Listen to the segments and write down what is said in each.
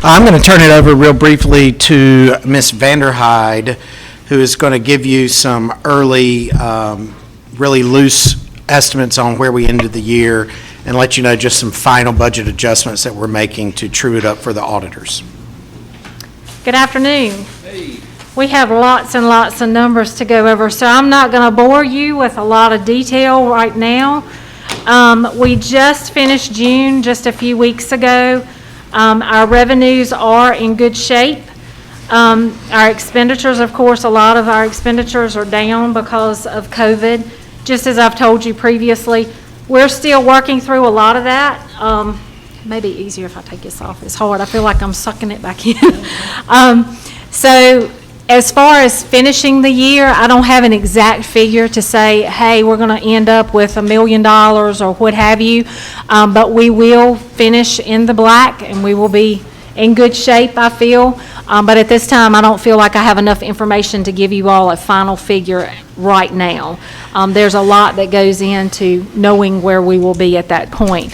I'm going to turn it over real briefly to Ms. Vanderhyde, who is going to give you some early, really loose estimates on where we ended the year and let you know just some final budget adjustments that we're making to true it up for the auditors. Good afternoon. Hey. We have lots and lots of numbers to go over, so I'm not going to bore you with a lot of detail right now. We just finished June just a few weeks ago. Our revenues are in good shape. Our expenditures, of course, a lot of our expenditures are down because of COVID. Just as I've told you previously, we're still working through a lot of that. Maybe easier if I take this off. It's hard. I feel like I'm sucking it back in. So as far as finishing the year, I don't have an exact figure to say, hey, we're going to end up with $1 million or what have you, but we will finish in the black and we will be in good shape, I feel. But at this time, I don't feel like I have enough information to give you all a final figure right now. There's a lot that goes into knowing where we will be at that point.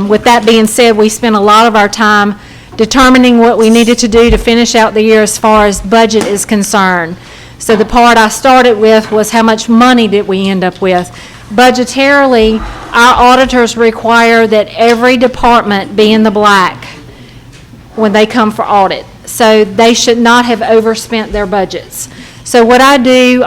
With that being said, we spent a lot of our time determining what we needed to do to finish out the year as far as budget is concerned. So the part I started with was how much money did we end up with. Budgetarily, our auditors require that every department be in the black when they come for audit. So they should not have overspent their budgets. So what I do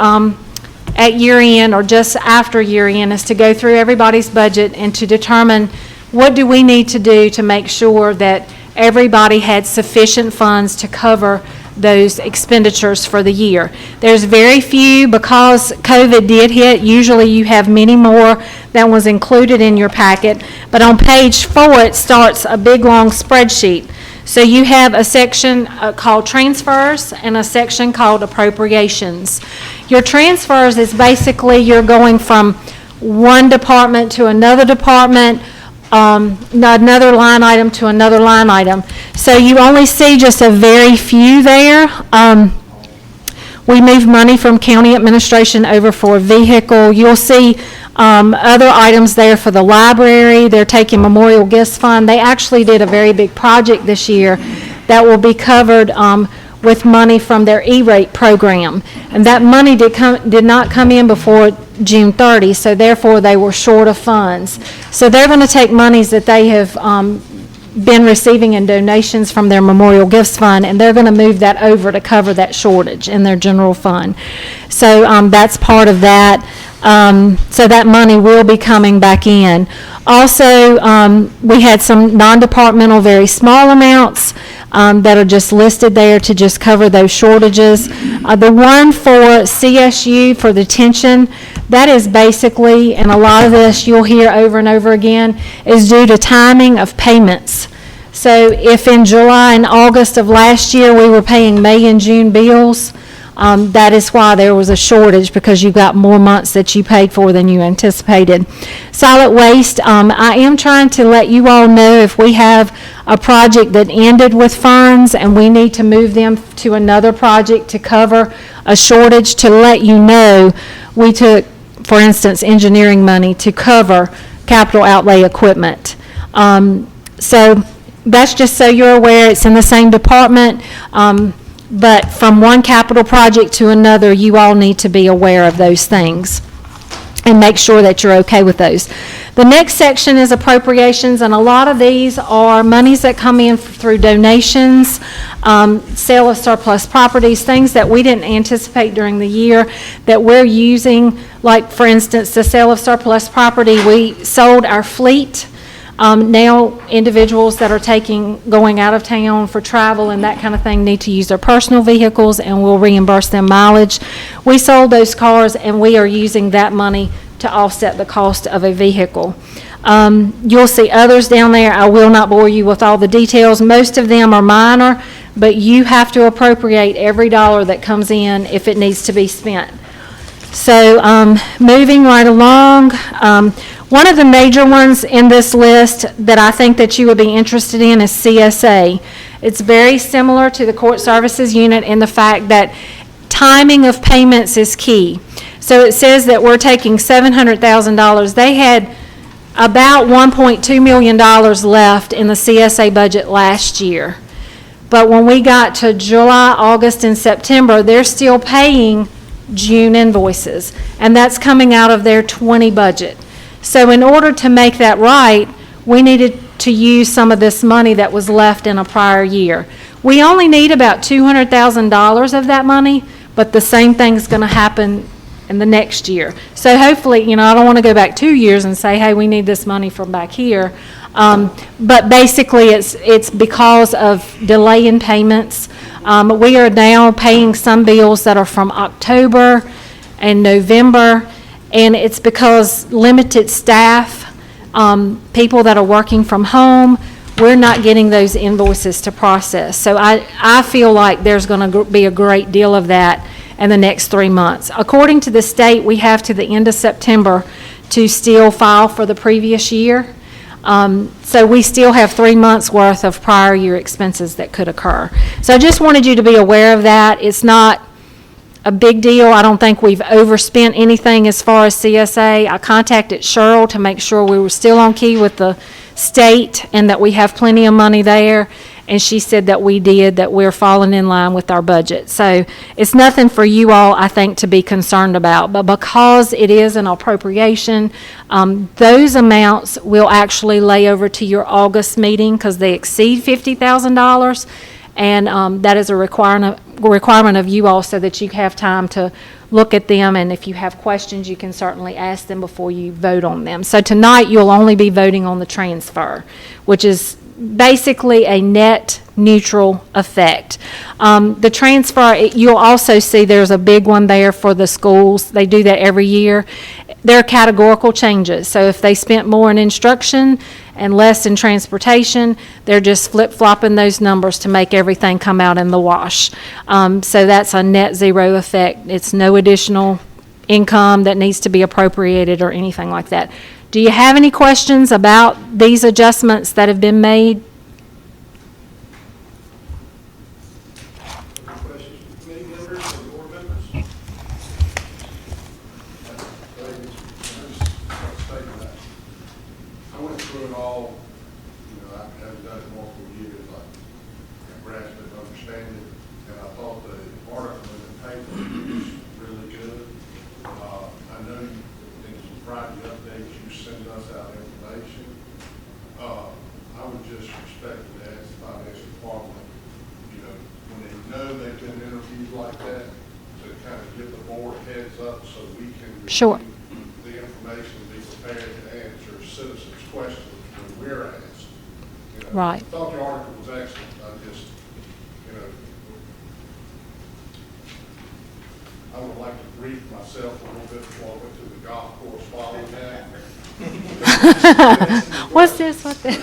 at year end or just after year end is to go through everybody's budget and to determine what do we need to do to make sure that everybody had sufficient funds to cover those expenditures for the year. There's very few, because COVID did hit. Usually you have many more than was included in your packet, but on page 4 it starts a big long spreadsheet. So you have a section called transfers and a section called appropriations. Your transfers is basically you're going from one department to another department, another line item to another line item. So you only see just a very few there. We move money from county administration over for a vehicle. You'll see other items there for the library. They're taking Memorial Gifts Fund. They actually did a very big project this year that will be covered with money from their E-rate program. And that money did not come in before June 30, so therefore they were short of funds. So they're going to take monies that they have been receiving in donations from their Memorial Gifts Fund, and they're going to move that over to cover that shortage in their general fund. So that's part of that. So that money will be coming back in. Also, we had some non-departmental, very small amounts that are just listed there to just cover those shortages. The one for CSU for the detention, that is basically, and a lot of this you'll hear over and over again, is due to timing of payments. So if in July and August of last year we were paying May and June bills, that is why there was a shortage, because you got more months that you paid for than you anticipated. Solid waste, I am trying to let you all know if we have a project that ended with funds and we need to move them to another project to cover a shortage, to let you know we took, for instance, engineering money to cover capital outlay equipment. So that's just so you're aware. It's in the same department. But from one capital project to another, you all need to be aware of those things and make sure that you're okay with those. The next section is appropriations, and a lot of these are monies that come in through donations, sale of surplus properties, things that we didn't anticipate during the year that we're using. Like, for instance, the sale of surplus property, we sold our fleet. Now individuals that are going out of town for travel and that kind of thing need to use their personal vehicles, and we'll reimburse them mileage. We sold those cars and we are using that money to offset the cost of a vehicle. You'll see others down there. I will not bore you with all the details. Most of them are minor, but you have to appropriate every dollar that comes in if it needs to be spent. So moving right along, one of the major ones in this list that I think that you would be interested in is CSA. It's very similar to the court services unit in the fact that timing of payments is key. So it says that we're taking $700,000. They had about $1.2 million left in the CSA budget last year. But when we got to July, August, and September, they're still paying June invoices, and that's coming out of their 20 budget. So in order to make that right, we needed to use some of this money that was left in a prior year. We only need about $200,000 of that money, but the same thing's going to happen in the next year. So hopefully, I don't want to go back 2 years and say, hey, we need this money from back here. But basically, it's because of delay in payments. We are now paying some bills that are from October and November, and it's because limited staff, people that are working from home, we're not getting those invoices to process. So I feel like there's going to be a great deal of that in the next 3 months. According to the state, we have to the end of September to still file for the previous year. So we still have 3 months worth of prior year expenses that could occur. So I just wanted you to be aware of that. It's not a big deal. I don't think we've overspent anything as far as CSA. I contacted Cheryl to make sure we were still on key with the state and that we have plenty of money there. And she said that we did, that we're falling in line with our budget. So it's nothing for you all, I think, to be concerned about. But because it is an appropriation, those amounts will actually lay over to your August meeting because they exceed $50,000. And that is a requirement of you all so that you have time to look at them. And if you have questions, you can certainly ask them before you vote on them. So tonight, you'll only be voting on the transfer, which is basically a net neutral effect. The transfer, you'll also see there's a big one there for the schools. They do that every year. They're categorical changes. So if they spent more in instruction and less in transportation, they're just flip-flopping those numbers to make everything come out in the wash. So that's a net zero effect. It's no additional income that needs to be appropriated or anything like that. Do you have any questions about these adjustments that have been made? Questions from committee members or board members? I went through it all, I haven't done it multiple years, I grasped it, understand it, and I thought the article in the paper was really good. I know in some Friday updates, you send us out information. I would just respectfully ask the finance department, when they know they've been interviewed like that, to kind of give the board a heads up so we can Sure. review the information, be prepared to answer citizens' questions when we're asked. Right. I thought the article was excellent. I would like to brief myself a little bit before I went to the golf course following that. What's this? What's this?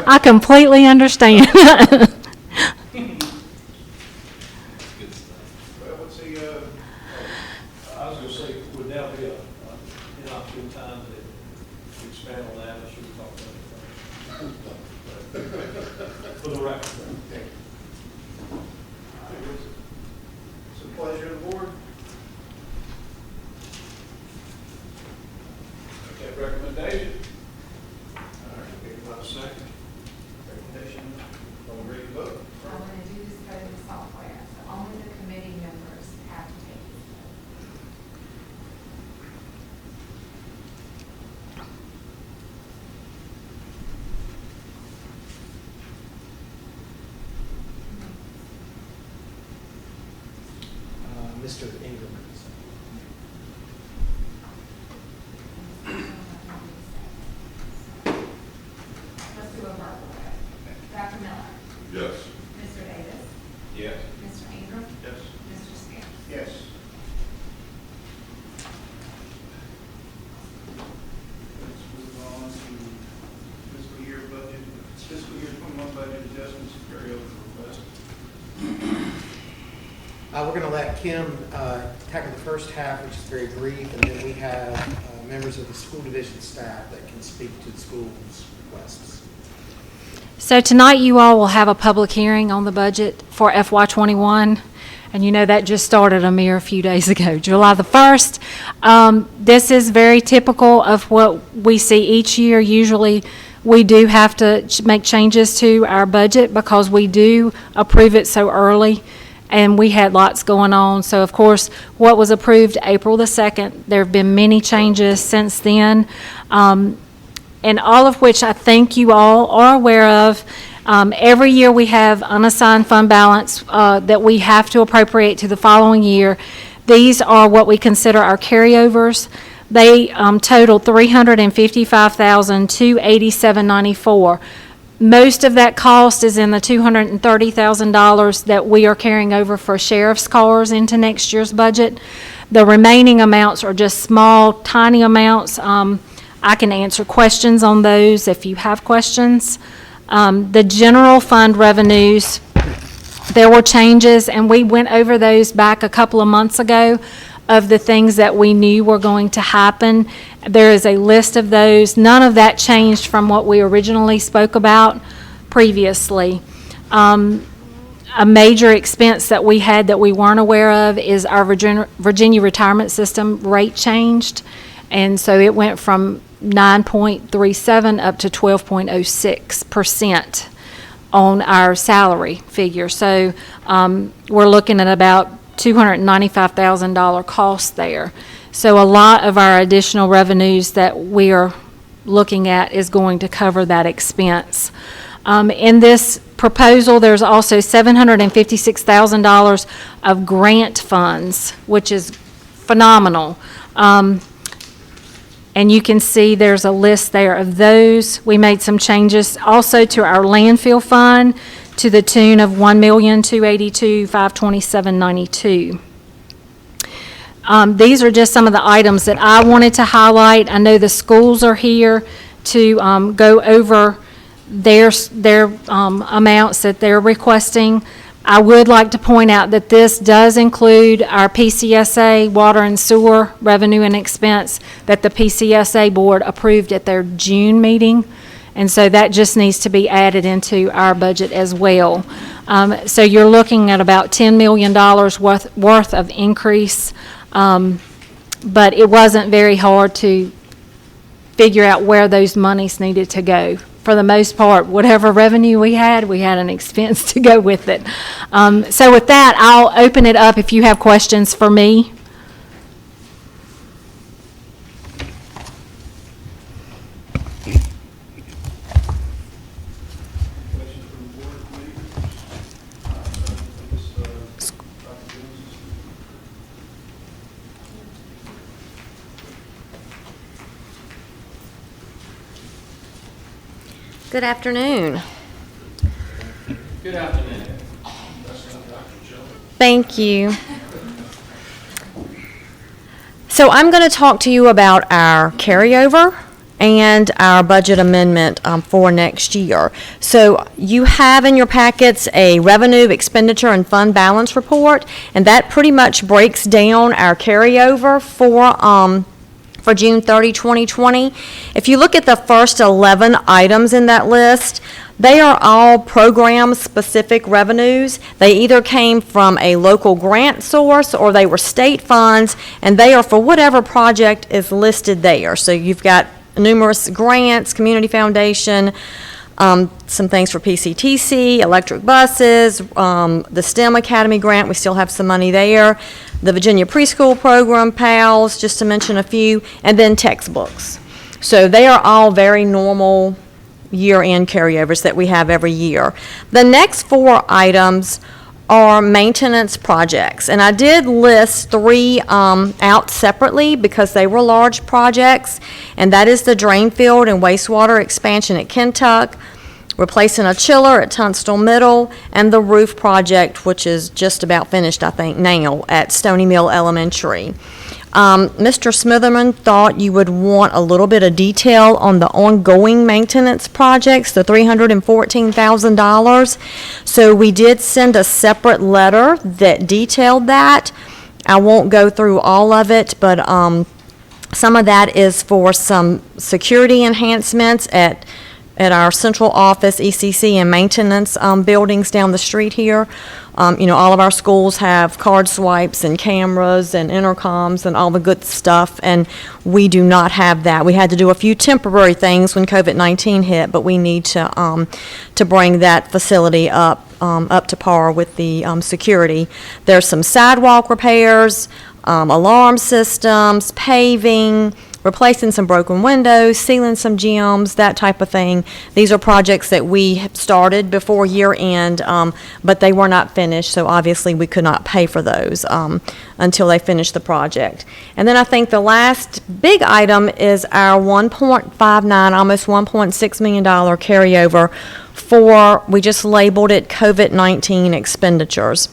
I completely understand. Well, let's see, I was going to say, would now be an opportune time to expand on that? I should have talked about it. For the record. it's a pleasure of the board. Okay, recommendation. All right, anyone a second? Recommendation, are we ready to vote? I want to do this code of software, so only the committee members have to take this code. Mr. Ingram. Let's do a verbal vote. Dr. Miller? Yes. Mr. Davis? Yes. Mr. Ingram? Yes. Mr. Spears? Yes. Let's move on to fiscal year 21 budget adjustments and carryover request. We're going to let Kim tackle the first half, which is very brief, and then we have members of the school division staff that can speak to the school's requests. So tonight, you all will have a public hearing on the budget for FY21, and that just started a mere few days ago, July the 1st. This is very typical of what we see each year. Usually, we do have to make changes to our budget because we do approve it so early, and we had lots going on. So, of course, what was approved April the 2nd, there have been many changes since then, and all of which I think you all are aware of. Every year we have unassigned fund balance that we have to appropriate to the following year. These are what we consider our carryovers. They total $355,287.94. Most of that cost is in the $230,000 that we are carrying over for sheriff's cars into next year's budget. The remaining amounts are just small, tiny amounts. I can answer questions on those if you have questions. The general fund revenues, there were changes, and we went over those back a couple of months ago of the things that we knew were going to happen. There is a list of those. None of that changed from what we originally spoke about previously. A major expense that we had that we weren't aware of is our Virginia retirement system rate changed, and so it went from 9.37 up to 12.06% on our salary figure. So we're looking at about $295,000 cost there. So a lot of our additional revenues that we are looking at is going to cover that expense. In this proposal, there's also $756,000 of grant funds, which is phenomenal. And you can see there's a list there of those. We made some changes also to our landfill fund to the tune of $1,282,527.92. These are just some of the items that I wanted to highlight. I know the schools are here to go over their amounts that they're requesting. I would like to point out that this does include our PCSA water and sewer revenue and expense that the PCSA board approved at their June meeting. And so that just needs to be added into our budget as well. So you're looking at about $10 million worth of increase. But it wasn't very hard to figure out where those monies needed to go. For the most part, whatever revenue we had an expense to go with it. So with that, I'll open it up if you have questions for me. Questions from the board, please? Good afternoon. Good afternoon. Thank you. So I'm going to talk to you about our carryover and our budget amendment for next year. So you have in your packets a revenue, expenditure, and fund balance report, and that pretty much breaks down our carryover for June 30, 2020. If you look at the first 11 items in that list, they are all program-specific revenues. They either came from a local grant source or they were state funds, and they are for whatever project is listed there. So you've got numerous grants, community foundation, some things for PCTC, electric buses, the STEM Academy grant, we still have some money there, the Virginia preschool program, PALS, just to mention a few, and then textbooks. So they are all very normal year-end carryovers that we have every year. The next four items are maintenance projects, and I did list three out separately because they were large projects, and that is the drain field and wastewater expansion at Kentuck, replacing a chiller at Tunstall Middle, and the roof project, which is just about finished, I think, now at Stony Mill Elementary. Mr. Smitherman thought you would want a little bit of detail on the ongoing maintenance projects, the $314,000. So we did send a separate letter that detailed that. I won't go through all of it, but some of that is for some security enhancements at at our central office, ECC, and maintenance buildings down the street here. All of our schools have card swipes and cameras and intercoms and all the good stuff, and we do not have that. We had to do a few temporary things when COVID-19 hit, but we need to bring that facility up to par with the security. There's some sidewalk repairs, alarm systems, paving, replacing some broken windows, sealing some gyms, that type of thing. These are projects that we started before year end, but they were not finished, so obviously we could not pay for those until they finished the project. And then I think the last big item is our $1.59, almost $1.6 million carryover we just labeled it COVID-19 expenditures.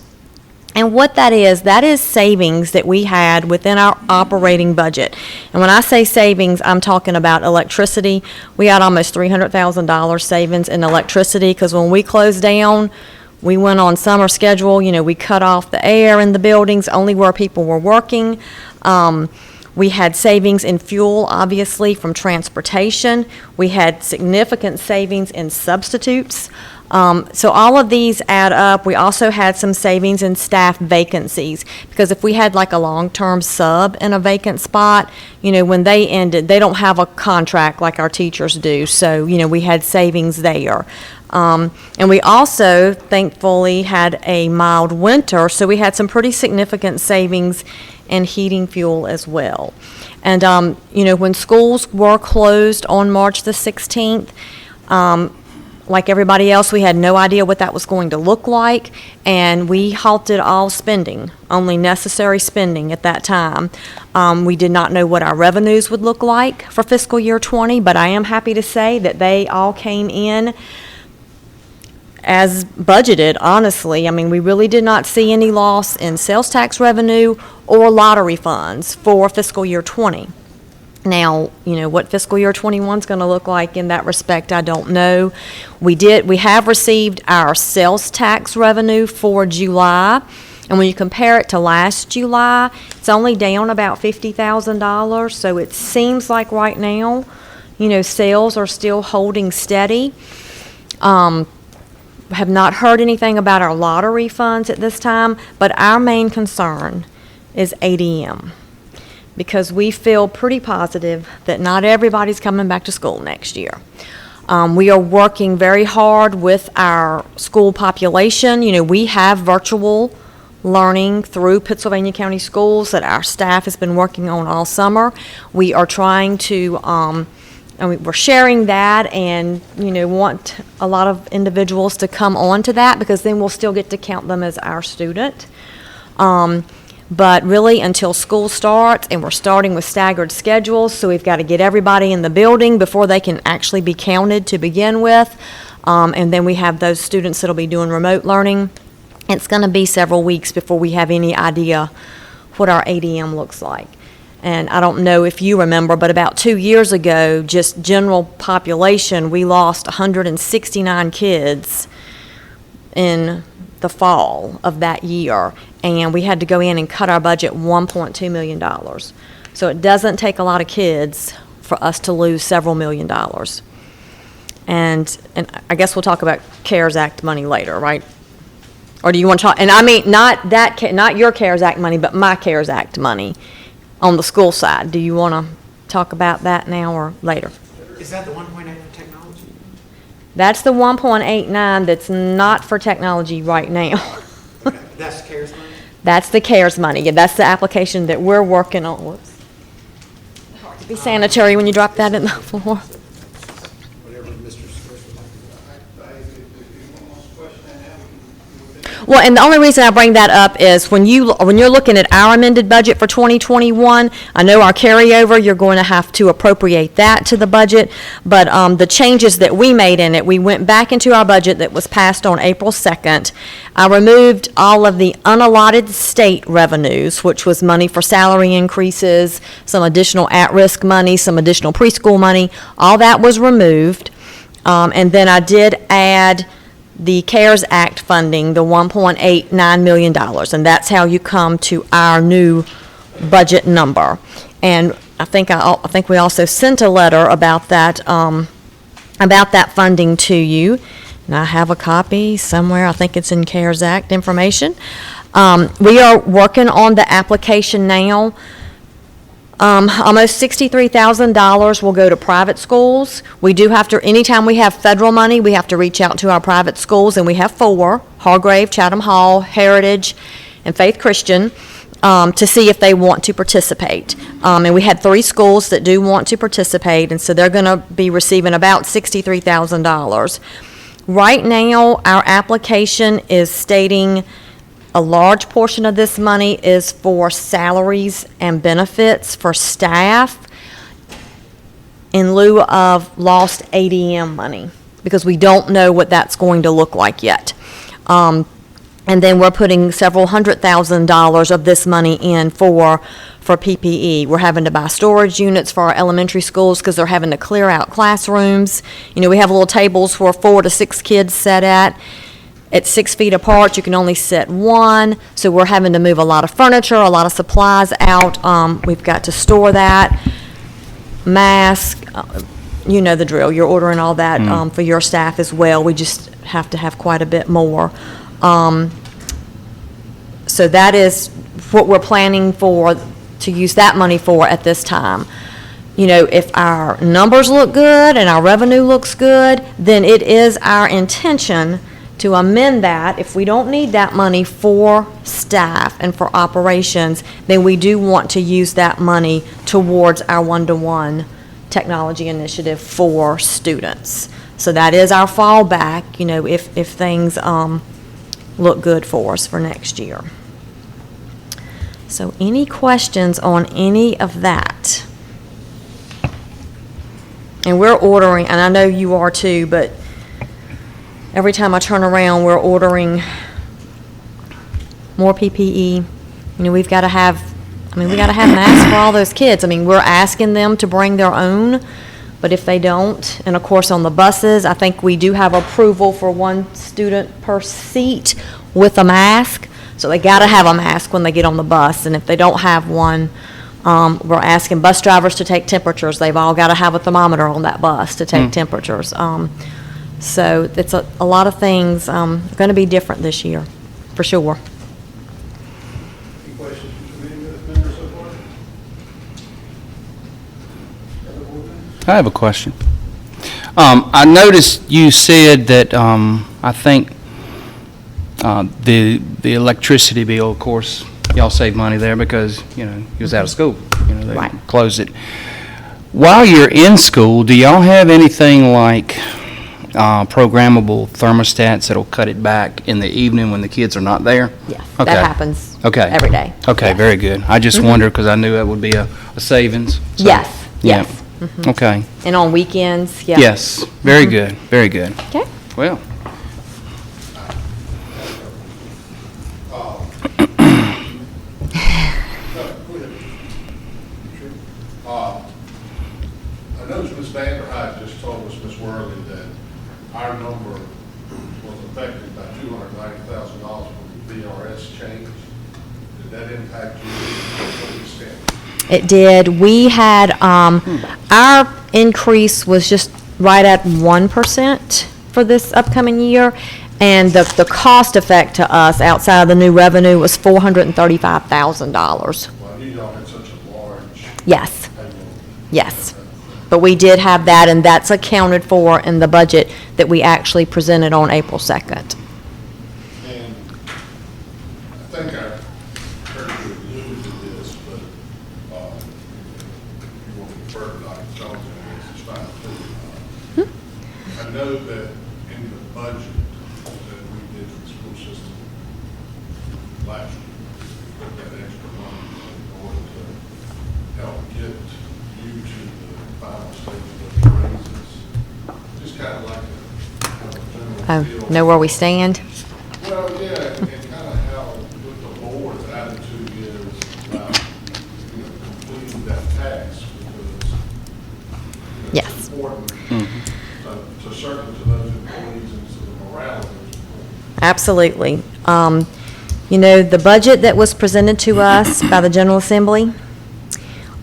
And what that is savings that we had within our operating budget. And when I say savings, I'm talking about electricity. We had almost $300,000 savings in electricity because when we closed down, we went on summer schedule. We cut off the air in the buildings, only where people were working. We had savings in fuel, obviously, from transportation. We had significant savings in substitutes. So all of these add up. We also had some savings in staff vacancies, because if we had like a long-term sub in a vacant spot, when they ended, they don't have a contract like our teachers do. So, we had savings there. And we also, thankfully, had a mild winter, so we had some pretty significant savings in heating fuel as well. And, when schools were closed on March the 16th, like everybody else, we had no idea what that was going to look like, and we halted all spending, only necessary spending at that time. We did not know what our revenues would look like for fiscal year 20, but I am happy to say that they all came in as budgeted, honestly. We really did not see any loss in sales tax revenue or lottery funds for fiscal year 20. Now, what fiscal year 21 is going to look like in that respect, I don't know. We have received our sales tax revenue for July, and when you compare it to last July, it's only down about $50,000, so it seems like right now, sales are still holding steady. Have not heard anything about our lottery funds at this time, but our main concern is ADM, because we feel pretty positive that not everybody's coming back to school next year. We are working very hard with our school population. We have virtual learning through Pittsylvania County Schools that our staff has been working on all summer. We are trying to, we're sharing that and, want a lot of individuals to come on to that, because then we'll still get to count them as our student. But really, until school starts, and we're starting with staggered schedules, so we've got to get everybody in the building before they can actually be counted to begin with. And then we have those students that'll be doing remote learning. It's going to be several weeks before we have any idea what our ADM looks like. And I don't know if you remember, but about 2 years ago, just general population, we lost 169 kids in the fall of that year, and we had to go in and cut our budget $1.2 million. So it doesn't take a lot of kids for us to lose several $1 million. And I guess we'll talk about CARES Act money later, right? Or do you want to talk, and I mean, not your CARES Act money, but my CARES Act money on the school side. Do you want to talk about that now or later? Is that the 1.8 for technology? That's the 1.89 that's not for technology right now. Okay, that's CARES money? That's the CARES money. Yeah, that's the application that we're working on. Whoops. Hard to be sanitary when you drop that in the floor. Whatever Mr. Squires would like to do. Well, and the only reason I bring that up is when you're looking at our amended budget for 2021, I know our carryover, you're going to have to appropriate that to the budget, but the changes that we made in it, we went back into our budget that was passed on April 2nd. I removed all of the unallotted state revenues, which was money for salary increases, some additional at-risk money, some additional preschool money. All that was removed. And then I did add the CARES Act funding, the $1.89 million, and that's how you come to our new budget number. And I think we also sent a letter about that about that funding to you. And I have a copy somewhere, I think it's in CARES Act information. We are working on the application now. Almost $63,000 will go to private schools. We do have to, anytime we have federal money, we have to reach out to our private schools, and we have 4, Hargrave, Chatham Hall, Heritage, and Faith Christian, to see if they want to participate. And we had 3 schools that do want to participate, and so they're going to be receiving about $63,000. Right now, our application is stating a large portion of this money is for salaries and benefits for staff in lieu of lost ADM money, because we don't know what that's going to look like yet. And then we're putting several $100,000 of this money in for PPE. We're having to buy storage units for our elementary schools because they're having to clear out classrooms. You know, we have little tables where 4 to 6 kids sit at. At 6 feet apart, you can only sit 1, so we're having to move a lot of furniture, a lot of supplies out. We've got to store that, mask, you know the drill. You're ordering all that for your staff as well. We just have to have quite a bit more. So that is what we're planning for, to use that money for at this time. You know, if our numbers look good and our revenue looks good, then it is our intention to amend that. If we don't need that money for staff and for operations, then we do want to use that money towards our one-to-one technology initiative for students. So that is our fallback, you know, if things look good for us for next year. So any questions on any of that? And we're ordering, and I know you are too, but every time I turn around, we're ordering more PPE. You know, we've got to have, we got to have masks for all those kids. I mean, we're asking them to bring their own, but if they don't, and of course on the buses, I think we do have approval for 1 student per seat with a mask. So they got to have a mask when they get on the bus, and if they don't have one, we're asking bus drivers to take temperatures. They've all got to have a thermometer on that bus to take temperatures. So it's a lot of things going to be different this year, for sure. Any questions from committee members so far? Other board members? I have a question. I noticed you said that, I think, the electricity bill, of course, y'all save money there because, you know, he was out of school. You know, they Right. closed it. While you're in school, do y'all have anything like programmable thermostats that'll cut it back in the evening when the kids are not there? Yes, Okay. that happens Okay. every day. Okay, Yes. very good. I just wondered because I knew that would be a savings. So, Yes, yeah. yes. Okay. And on weekends, yeah. Yes, very good, very good. Okay. Well, I noticed Ms. Vanderhyde just told us, Ms. Worley, that our number was affected by $290,000 when the VRS changed. Did that impact you to what extent? It did. We had, our increase was just right at 1% for this upcoming year, and the cost effect to us outside of the new revenue was $435,000. Well, I knew y'all had such a large Yes, payroll. yes. But we did have that, and that's accounted for in the budget that we actually presented on April 2nd. And I think I heard you alluded to this, but if you want to refer to Dr. Jones, it's fine too. I know that in the budget that we did for the school system last year, we put that extra money in order to help get you to the final stage of the raises. Just kind of like a general feel. Know where we stand? Well, yeah, and kind of how, what the board's attitude is about, completing that task, because, Yes. it's important to certainly to those employees and to the morale of those employees. Absolutely. You know, the budget that was presented to us by the General Assembly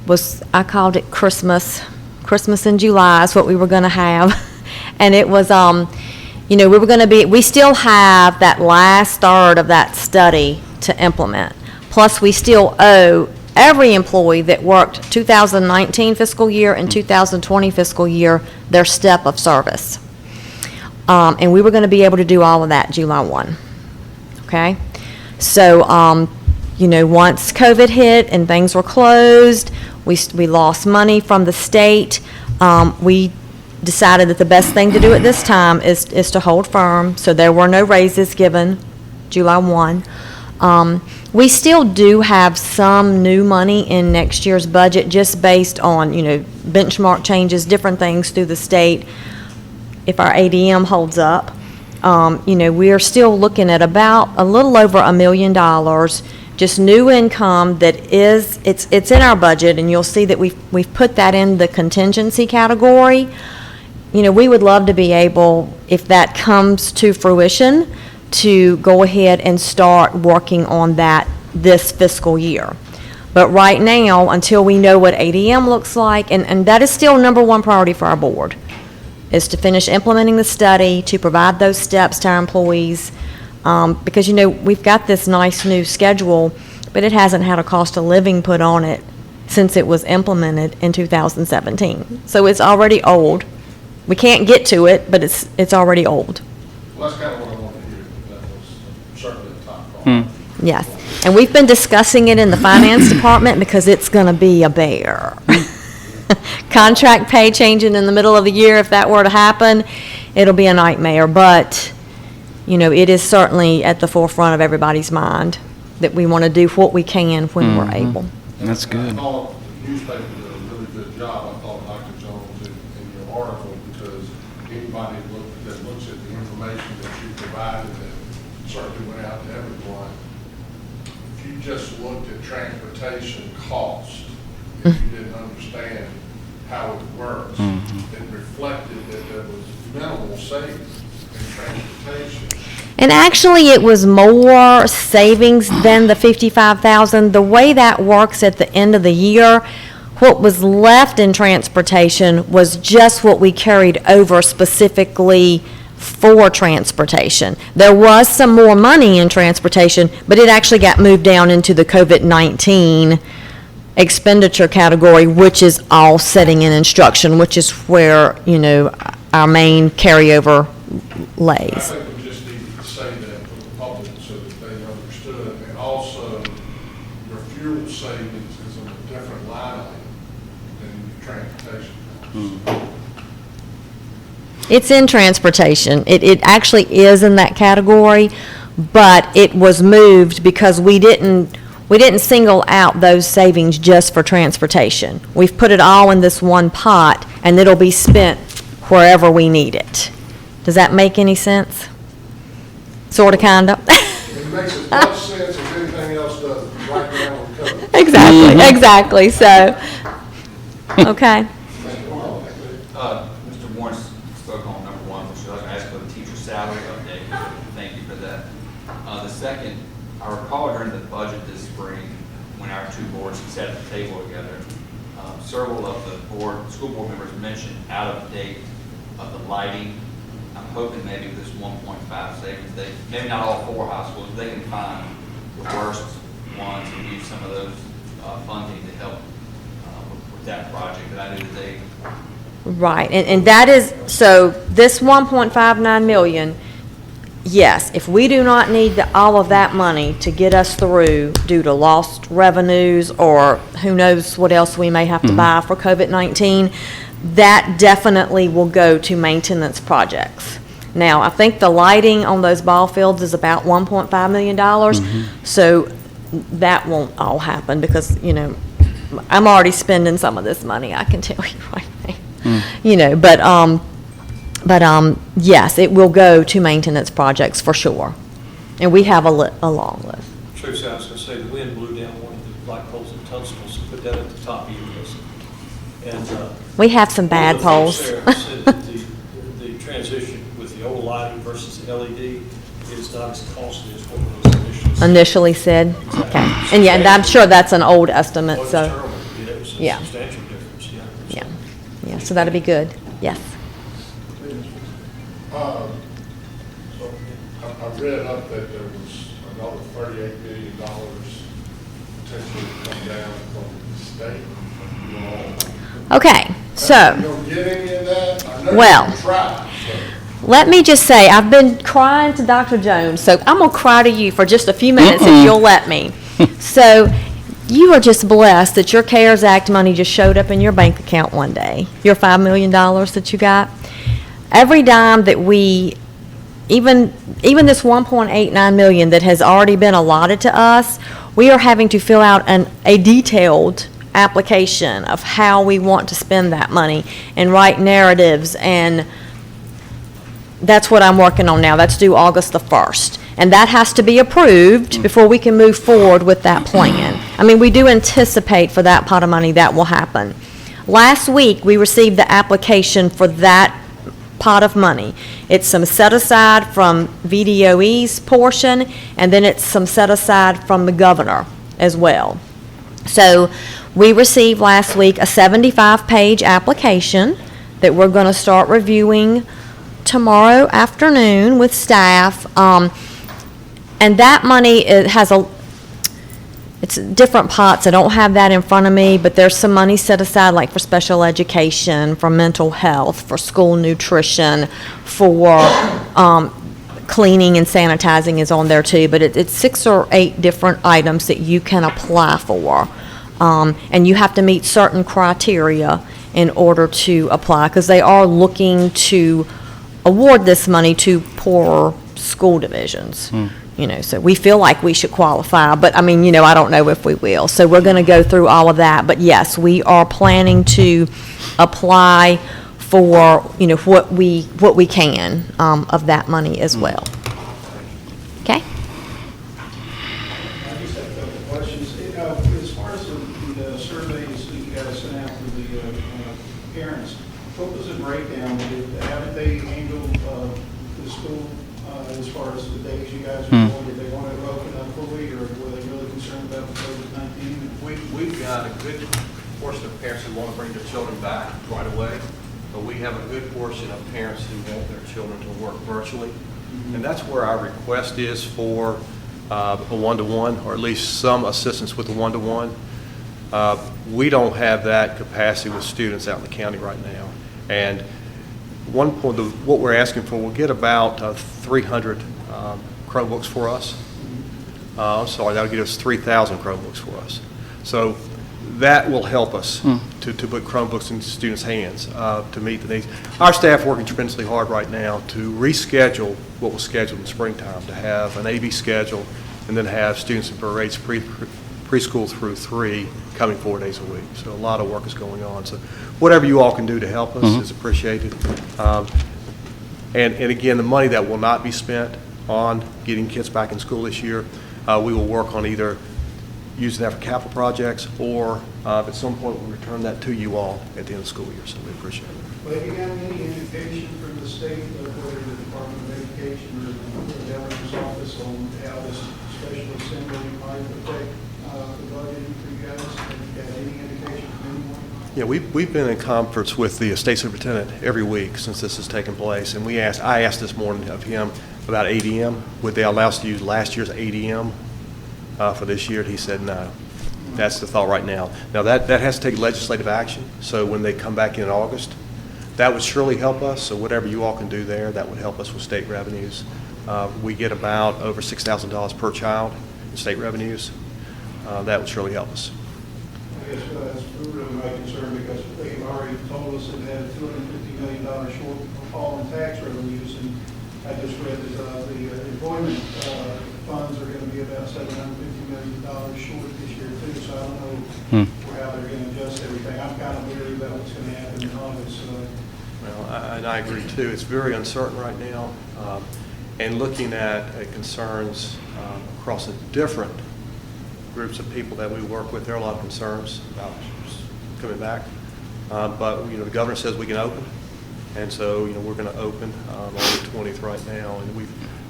was, I called it Christmas in July is what we were going to have. And it was, we still have that last third of that study to implement. Plus, we still owe every employee that worked 2019 fiscal year and 2020 fiscal year their step of service. And we were going to be able to do all of that July 1. Okay? So, once COVID hit and things were closed, we lost money from the state. We decided that the best thing to do at this time is to hold firm. So there were no raises given July 1. We still do have some new money in next year's budget just based on, benchmark changes, different things through the state. If our ADM holds up, we are still looking at about a little over $1 million, just new income that it's in our budget, and you'll see that we've put that in the contingency category. We would love to be able, if that comes to fruition, to go ahead and start working on that this fiscal year. But right now, until we know what ADM looks like, and that is still number one priority for our board, is to finish implementing the study, to provide those steps to our employees, because, we've got this nice new schedule, but it hasn't had a cost of living put on it since it was implemented in 2017. So it's already old. We can't get to it, but it's already old. Well, that's kind of what I wanted to hear. That was certainly the top priority. Yes, and we've been discussing it in the finance department because it's going to be a bear. Contract pay changing in the middle of the year, if that were to happen, it'll be a nightmare. But, it is certainly at the forefront of everybody's mind that we want to do what we can when we're able. That's good. I thought the newspaper did a really good job, I thought, Dr. Jones, in your article, because anybody that looks at the information that you provided that certainly went out to everyone, if you just looked at transportation cost, if you didn't understand how it works, it reflected that there was minimal savings in transportation. And actually, it was more savings than the $55,000. The way that works at the end of the year, what was left in transportation was just what we carried over specifically for transportation. There was some more money in transportation, but it actually got moved down into the COVID-19 expenditure category, which is all setting in instruction, which is where, our main carryover lays. I think we just need to say that for the public so that they understood. And also, your fuel savings is on a different line item than your transportation costs. It's in transportation. It actually is in that category, but it was moved because we didn't single out those savings just for transportation. We've put it all in this one pot, and it'll be spent wherever we need it. Does that make any sense? Sort of, kind of? It makes as much sense as anything else does right now on COVID. Exactly, so, okay. Mr. Warren spoke on number one, which I was going to ask for the teacher salary update. Thank you for that. The second, I recall during the budget this spring, when our two boards sat at the table together, several of the school board members mentioned out of date of the lighting. I'm hoping maybe this 1.5 savings, maybe not all four high schools, they can find the worst ones and use some of those funding to help with that project. And I knew that they. Right, and that is, so this 1.59 million, yes, if we do not need all of that money to get us through due to lost revenues or who knows what else we may have to buy for COVID-19, that definitely will go to maintenance projects. Now, I think the lighting on those ball fields is about $1.5 million, so that won't all happen because, I'm already spending some of this money, I can tell you right now. But yes, it will go to maintenance projects for sure. And we have a long list. True, so I was going to say, the wind blew down one of the light poles in Tunstall, so put that at the top of your list. And We have some bad poles. One of the folks there said that the transition with the old lighting versus the LED is not as costly as what was Initially said, okay. And yeah, and I'm sure that's an old estimate, Oh, it's so, terrible. Yeah, it was a yeah. substantial difference, yeah. yeah, so that'll be good, yes. So I read up that there was another $38 million potentially come down from the state. Okay, so. You don't get any of that? I know Well. you tried, so. Let me just say, I've been crying to Dr. Jones, so I'm going to cry to you for just a few minutes if you'll let me. So, you are just blessed that your CARES Act money just showed up in your bank account one day, your $5 million that you got. Every dime that we, even this $1.89 million that has already been allotted to us, we are having to fill out a detailed application of how we want to spend that money and write narratives, and that's what I'm working on now. That's due August the 1st. And that has to be approved before we can move forward with that plan. I mean, we do anticipate for that pot of money that will happen. Last week, we received the application for that pot of money. It's some set aside from VDOE's portion, and then it's some set aside from the governor as well. So we received last week a 75-page application that we're going to start reviewing tomorrow afternoon with staff. And that money, it's different pots. I don't have that in front of me, but there's some money set aside like for special education, for mental health, for school nutrition, for cleaning and sanitizing is on there too. But it's 6 or 8 different items that you can apply for. And you have to meet certain criteria in order to apply, because they are looking to award this money to poorer school divisions. You know, so we feel like we should qualify, but I mean, you know, I don't know if we will. So we're going to go through all of that. But yes, we are planning to apply for, you know, what we can of that money as well. Okay? I just have a couple of questions. As far as the surveys that you guys sent out to the parents, what was the breakdown? How did they handle the school as far as the days you guys were going? Did they want it open up fully, or were they really concerned about the COVID-19? We've got a good portion of parents who want to bring their children back right away, but we have a good portion of parents who want their children to work virtually. And that's where our request is for a one-to-one, or at least some assistance with the one-to-one. We don't have that capacity with students out in the county right now. And one point, what we're asking for, we'll get about 300 Chromebooks for us. I'm sorry, that'll get us 3,000 Chromebooks for us. So that will help us to put Chromebooks in students' hands to meet the needs. Our staff working tremendously hard right now to reschedule what was scheduled in springtime, to have an AB schedule and then have students in grades preschool through 3 coming 4 days a week. So a lot of work is going on. So whatever you all can do to help us is appreciated. And again, the money that will not be spent on getting kids back in school this year, we will work on either using that for capital projects, or at some point we'll return that to you all at the end of the school year. So we appreciate it. Well, have you got any indication from the state, whether the Department of Education or the governor's office, on how this special assembly might affect the budget for you guys? Have you got any indication from anyone? Yeah, we've been in conference with the state superintendent every week since this has taken place, and I asked this morning of him about ADM. Would they allow us to use last year's ADM for this year? And he said no. That's the thought right now. Now that has to take legislative action. So when they come back in August, that would surely help us. So whatever you all can do there, that would help us with state revenues. We get about over $6,000 per child in state revenues. That would surely help us. I guess that's really my concern, because they've already told us that they had a $250 million shortfall in tax revenues, and I just read that the employment funds are going to be about $750 million short this year too, so I don't know how they're going to adjust everything. I'm kind of worried about what's going to happen in August. Well, and I agree too. It's very uncertain right now. And looking at concerns across the different groups of people that we work with, there are a lot of concerns about coming back. But, you know, the governor says we can open. And so, you know, we're going to open on the 20th right now. And a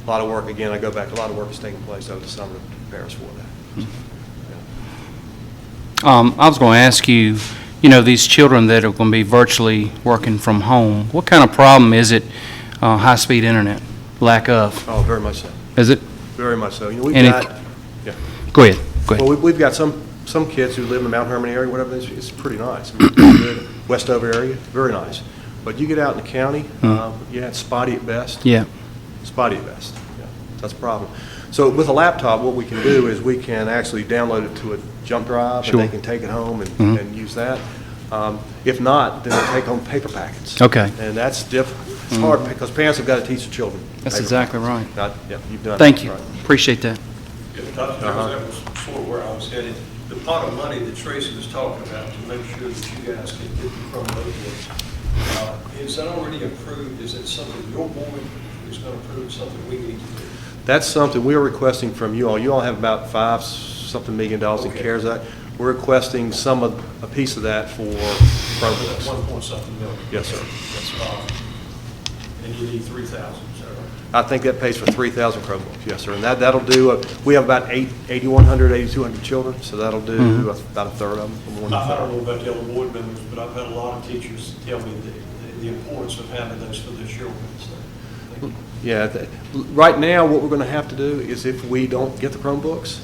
lot of work, again, I go back, a lot of work is taking place over the summer to prepare us for that. I was going to ask you, you know, these children that are going to be virtually working from home, what kind of problem is it high-speed internet, lack of. Oh, very much so, Is it? very much so. You know, we've And it- got, yeah. Go ahead, go Well, ahead. we've got some kids who live in the Mount Hermon area, whatever, it's pretty nice. I mean, pretty good. Westover area, very nice. But you get out in the county, yeah, it's spotty at best. Yeah, Spotty at best, yeah, that's a problem. So with a laptop, what we can do is we can actually download it to a jump drive, and they Sure. can take it home and use that. If not, then they take home paper packets. Okay. And that's it's hard, because parents have got to teach the children. that's paper exactly packets. right. Not- Yeah, you've done it. Thank you, right. appreciate that. Yeah, Dr. Jones, that was sort of where I was headed. The pot of money that Tracy was talking about to make sure that you guys can get the Chromebooks, is that already approved? Is it something your board is going to approve, something we need to do? That's something we're requesting from you all. You all have about $5-something million in Okay. CARES Act. We're requesting a piece of that for Chromebooks. 1-point-something million. Yes, sir. And you need 3,000, is that right? I think that pays for 3,000 Chromebooks, yes, sir. And that'll do, we have about 8,100, 8,200 children, so that'll do about a third of them. more than a I don't third. know about the other board members, but I've had a lot of teachers tell me the importance of having those for their children. So, thank you. Yeah, right now, what we're going to have to do is if we don't get the Chromebooks,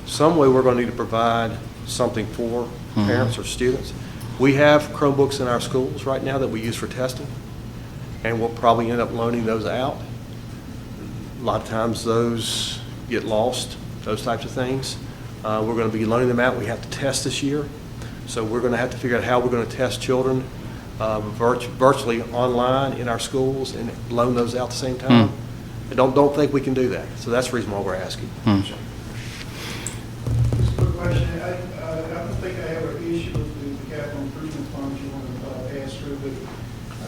some way we're going to need to provide something for parents or students. We have Chromebooks in our schools right now that we use for testing, and we'll probably end up loaning those out. A lot of times those get lost, those types of things. We're going to be loaning them out. We have to test this year, so we're going to have to figure out how we're going to test children virtually online in our schools and loan those out at the same time. And don't think we can do that. So that's the reason why we're asking. Just a quick question. I don't think I have an issue with the capital improvement funds you want to pass through, but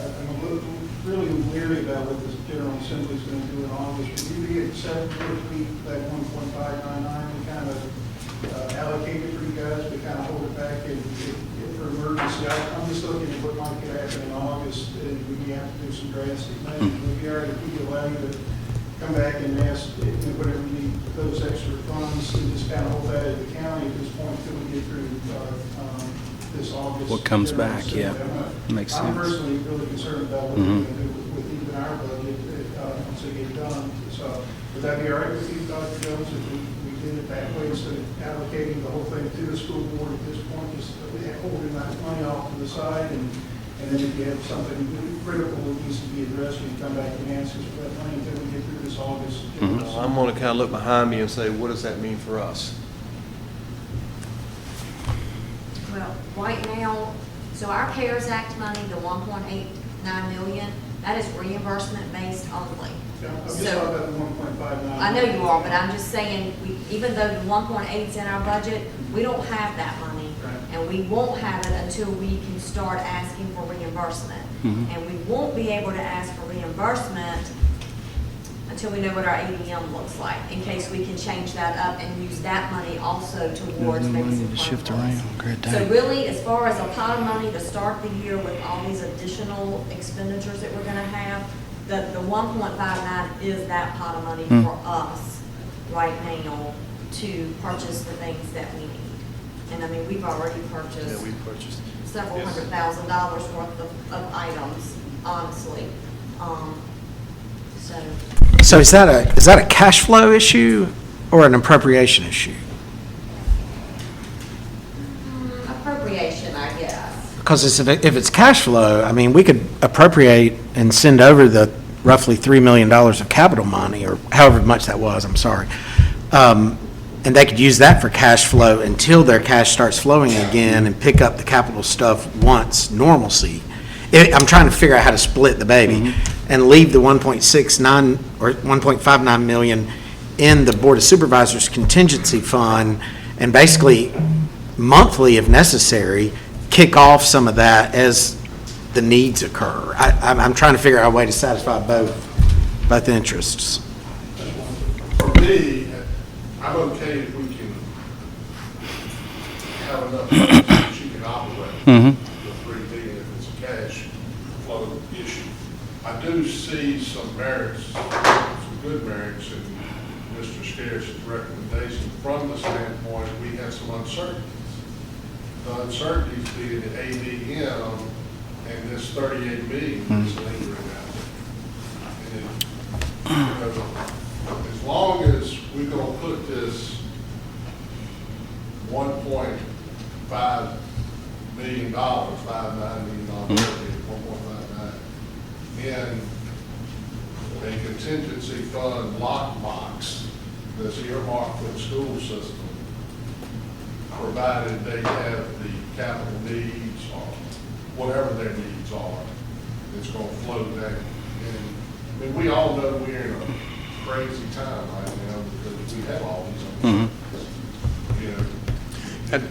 I'm really weary about what this General Assembly is going to do in August. Would you be accepting if we, that 1.599, we kind of allocate it for you guys, we kind of hold it back and for emergency? I'm just looking at what might could happen in August, and we may have to do some drastic measures. Would be all right if we allow you to come back and ask whatever you need, those extra funds, and just kind of hold that at the county at this point until we get through this August. What comes General back, Assembly. yeah. Makes I'm sense. personally really concerned about what we're going to do with even our budget once they get done. So would that be all right with you, Dr. Jones, if we did it that way, instead of allocating the whole thing to the school board at this point, just holding that money off to the side, and then if you have something critical that needs to be addressed, we can come back and ask us for that money until we get through this August. I'm going to kind of look behind me and say, what does that mean for us? Well, right now, so our CARES Act money, the 1.89 million, that is reimbursement based only. I'm just So- talking about the 1.59. I know you are, but I'm just saying, even though the 1.8 is in our budget, we don't have that money. Right. And we won't have it until we can start asking for reimbursement. And we won't be able to ask for reimbursement until we know what our ADM looks like, in case we can change that up and use that money also towards maybe some to shift Chromebooks. around. Great So day. really, as far as a pot of money to start the year with all these additional expenditures that we're gonna have, the 1.59 is that pot of money for us right now to purchase the things that we need. And I mean, we've already Yeah, purchased we purchased. several Yes. $100,000 worth of items, honestly. So, So is that a cash flow issue or an appropriation issue? appropriation, I guess. Because if it's cash flow, I mean, we could appropriate and send over the roughly $3 million of capital money, or however much that was, I'm sorry. And they could use that for cash flow until their cash starts flowing again and pick up the capital stuff once normalcy. I'm trying to figure out how to split the baby and leave the 1.69 or 1.59 million in the Board of Supervisors contingency fund, and basically monthly, if necessary, kick off some of that as the needs occur. I'm trying to figure out a way to satisfy both interests. For me, I'm okay if we can have enough funds that she can operate the 3 million if it's a cash flow issue. I do see some merits, some good merits in Mr. Scarce's recommendation from the standpoint we had some uncertainties. The uncertainties being the ADM and this 38 million is lingering out there. you know, as long as we're gonna put this $1.5 million, $5.9 million, $1.59 in a contingency fund lockbox that's earmarked for the school system, provided they have the capital needs or whatever their needs are, it's gonna flow down. And, I mean, we all know we're in a crazy time right now because we have all these things, you know.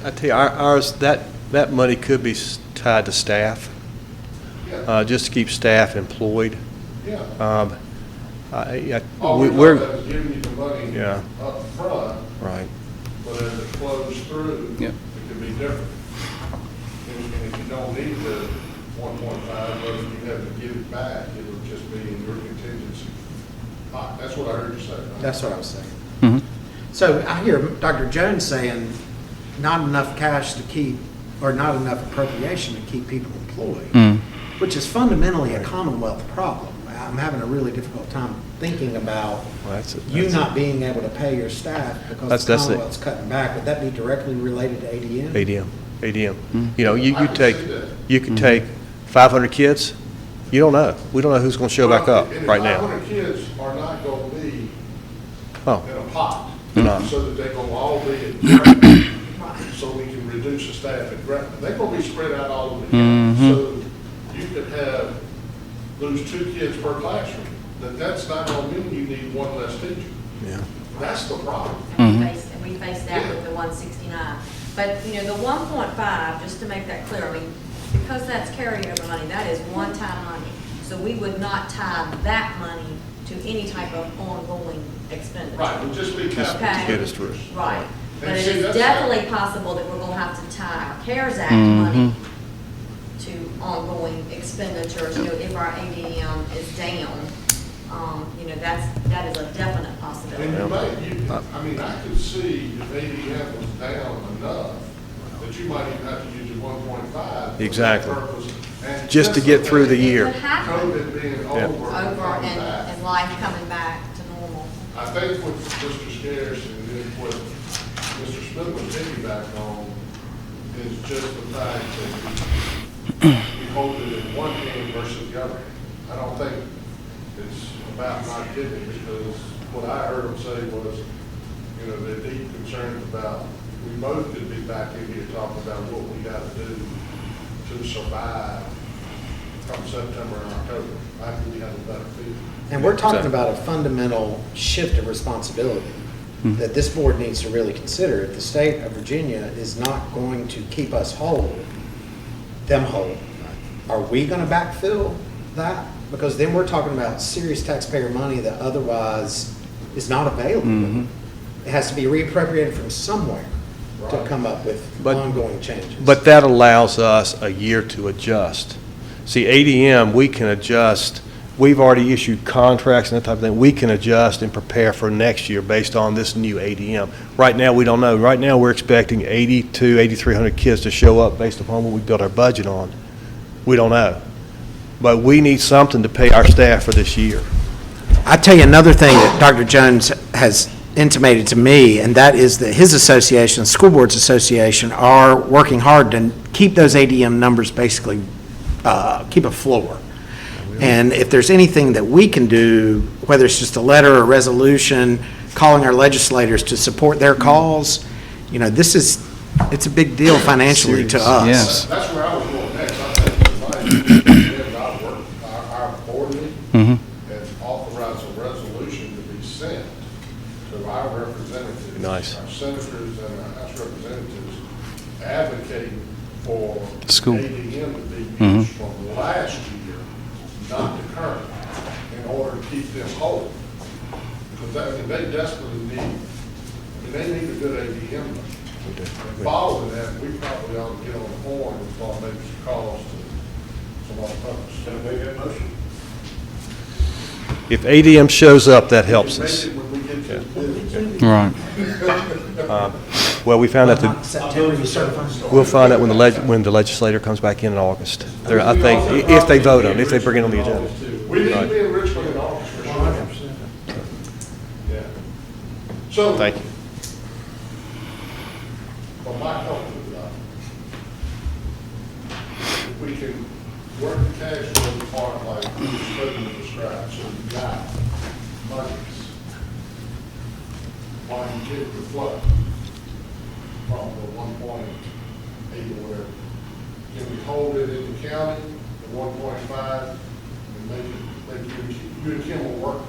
I tell you, ours, that money could be tied to staff, Yeah, just to keep staff employed. yeah. All we We're, is giving you the money Yeah. up front, right. but as it flows through, Yep. it can be different. And if you don't need the 1.5, whether you have to give it back, it'll just be in your contingency. That's what I heard you say, right? That's what I was saying. Mhm. So I hear Dr. Jones saying not enough cash to keep, or not enough appropriation to keep people employed, Mm. which is fundamentally a Commonwealth problem. I'm having a really difficult time thinking about Well, you not being able to pay your staff because That's- the that's the- Commonwealth's cutting back. Would that be directly related to ADM? ADM. You know, you I can take, see that. you could take 500 kids, you don't know. We don't know who's going to show back up And right the now. 500 kids are not going to be Oh, in a pot, They're not. so that they're going to all be at Grafton, so we can reduce the staff at Grafton. They're going to be spread out all over the county. So you could lose 2 kids per classroom. That's not going to mean you need 1 less teacher. yeah. That's the problem. And we faced that with the 169. But, you know, the 1.5, just to make that clear, I mean, because that's carryover money, that is one-time money. So we would not tie that money to any type of ongoing expenditure. Right, it'll just be capital. Okay. Get us through. Right. But And it see, is that's- definitely possible that we're gonna have to tie our CARES Act money to ongoing expenditures, you know, if our ADM is down. You know, that is a definite And possibility. you may, I mean, I could see if ADM was down enough, that you might even have to use your 1.5. for that Exactly. purpose. And Just to get through the It year. could happen COVID being over. over and coming and back. life coming back to normal. I think what Mr. Scarce and then what Mr. Smith was piggybacking on is just the fact that we hold it in one hand versus the other. I don't think it's about not giving, because what I heard him say was, you know, they're deep concerned about, we both could be back in here talking about what we got to do to survive from September and October. I think we have a better feel. And we're talking about a fundamental shift of responsibility that this board needs to really consider. If the state of Virginia is not going to keep us whole, are we going to backfill that? Because then we're talking about serious taxpayer money that otherwise is not available. It has to be reappropriated from somewhere to come up with But- ongoing changes. But that allows us a year to adjust. See, ADM, we can adjust. We've already issued contracts and that type of thing. We can adjust and prepare for next year based on this new ADM. Right now, we don't know. Right now, we're expecting 8,300 kids to show up based upon what we built our budget on. We don't know. But we need something to pay our staff for this year. I tell you another thing that Dr. Jones has intimated to me, and that is that his association, School Boards Association, are working hard to keep those ADM numbers basically, keep a floor. And if there's anything that we can do, whether it's just a letter or resolution, calling our legislators to support their cause, you know, it's a big deal financially to us. Yes. That's where I was going next. I think tonight, our board meeting and authorize a resolution to be sent to our representatives. Nice. Our senators and our House representatives advocating for School. ADM to be used from last year, not the current, in order to keep them whole. Because they desperately they need a good ADM. And following that, we probably ought to get on the horn and start making some calls to some other folks. Can I make that motion? If ADM shows up, that helps us. Maybe when we get to the business. Right. Well, we found out that, Not September, you certify? we'll find out when the legislator comes back in August. I think, if they vote on it, if they bring it on the agenda. We need to be in Richmond in August. So, Thank you. from my comfort level, if we can work the cash flow part like Mr. President described, so you got budgets, while you get the flood from the 1.8 or whatever, can we hold it in the county, the 1.5, and make you and Kim will work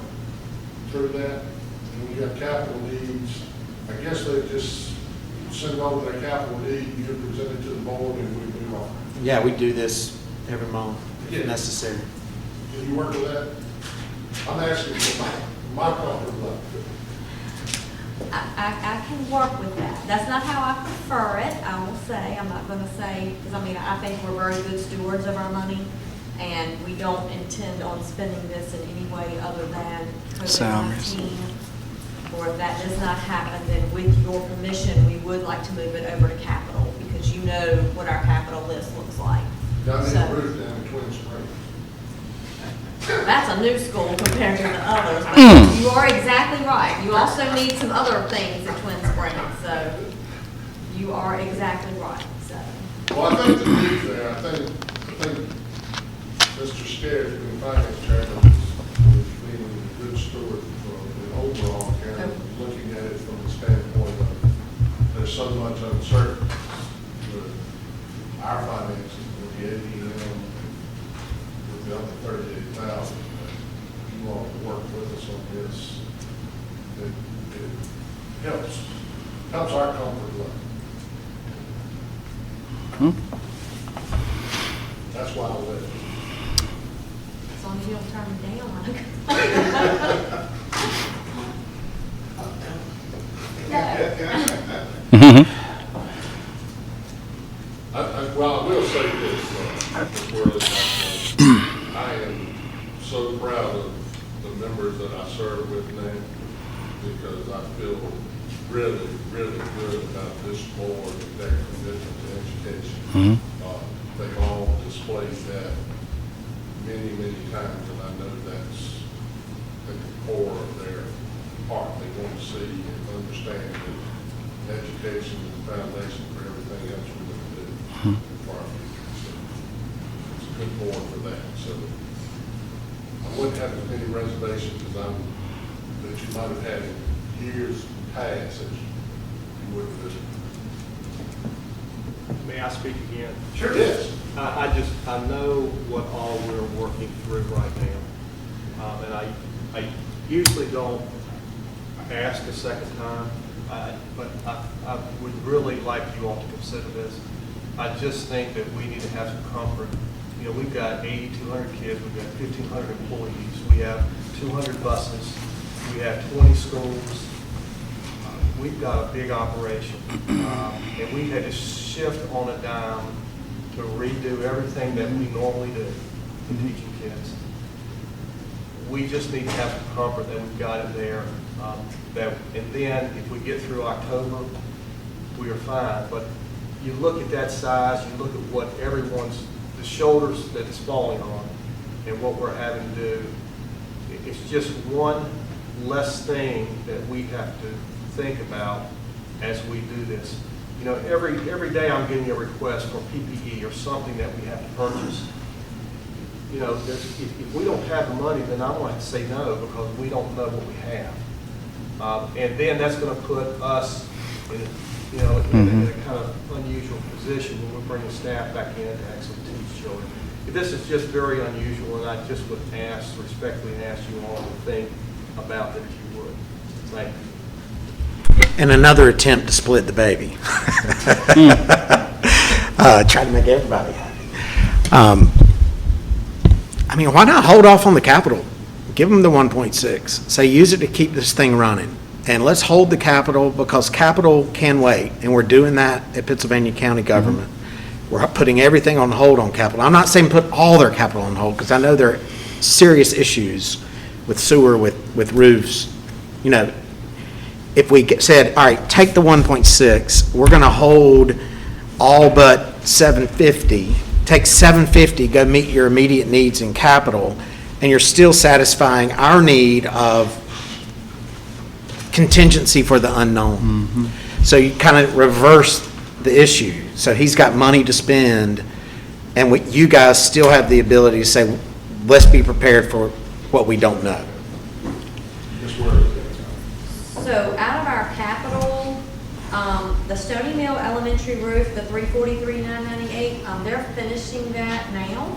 through that? And when you have capital needs, I guess they just send over their capital need, you present it to the board, and we move on. Yeah, we do this every month Yeah. if necessary. Can you work with that? I'm asking for my comfort level. I can work with that. That's not how I prefer it, I will say. I'm not gonna say, because I mean, I think we're very good stewards of our money, and we don't intend on spending this in any way other than Salaries. COVID-19. Or if that does not happen, then with your permission, we would like to move it over to capital, because you know what our capital list looks like. Got me So- a roof down in Twin Springs. That's a new school compared to the others, but you are exactly right. You also need some other things in Twin Springs, so you are exactly right, so. Well, I think the need there, I think Mr. Scared, the finance chairman, is being a good steward for the overall county, looking at it from the standpoint of, there's so much uncertainty with our finances, with the ATM, with the other 38,000. You all work with us on this. It helps our comfort level. That's why I live. As long as you don't turn me down. Well, I will say this, before I leave, I am so proud of the members that I serve with now, because I feel really, really good about this board and their commitment to education. They've all displayed that many, many times, and I know that's at the core of their heart. They want to see and understand that education is the foundation for everything else we're going to do for our future. So it's a good board for that. So I wouldn't have as many reservations as that you might have had in years past as you would with this. May I speak again? Sure. Yes. I know what all we're working through right now. And I usually don't ask a second time, but I would really like you all to consider this. I just think that we need to have some comfort. You know, we've got 8,200 kids, we've got 1,500 employees, we have 200 buses, we have 20 schools. We've got a big operation, and we had to shift on a dime to redo everything that we normally do in teaching kids. We just need to have some comfort that we've got it there. And then if we get through October, we are fine. But you look at that size, you look at what the shoulders that it's falling on, and what we're having to do. It's just one less thing that we have to think about as we do this. You know, every day I'm getting a request for PPE or something that we have to purchase. You know, if we don't have the money, then I'm going to have to say no, because we don't know what we have. And then that's going to put us in a kind of unusual position when we're bringing staff back in to actually teach children. This is just very unusual, and I just would respectfully ask you all to think about that if you would. Thank you. And another attempt to split the baby. Try to make everybody happy. I mean, why not hold off on the capital? Give them the 1.6. Say, use it to keep this thing running. And let's hold the capital, because capital can wait. And we're doing that at Pittsylvania County government. We're putting everything on hold on capital. I'm not saying put all their capital on hold, because I know there are serious issues with sewer, with roofs. You know, if we said, all right, take the 1.6, we're going to hold all but 750, take 750, go meet your immediate needs in capital, and you're still satisfying our need of contingency for the unknown. So you kind of reverse the issue. So he's got money to spend, and you guys still have the ability to say, let's be prepared for what we don't know. Ms. Worthing. So out of our capital, the Stony Mill Elementary roof, the $343,998, they're finishing that now.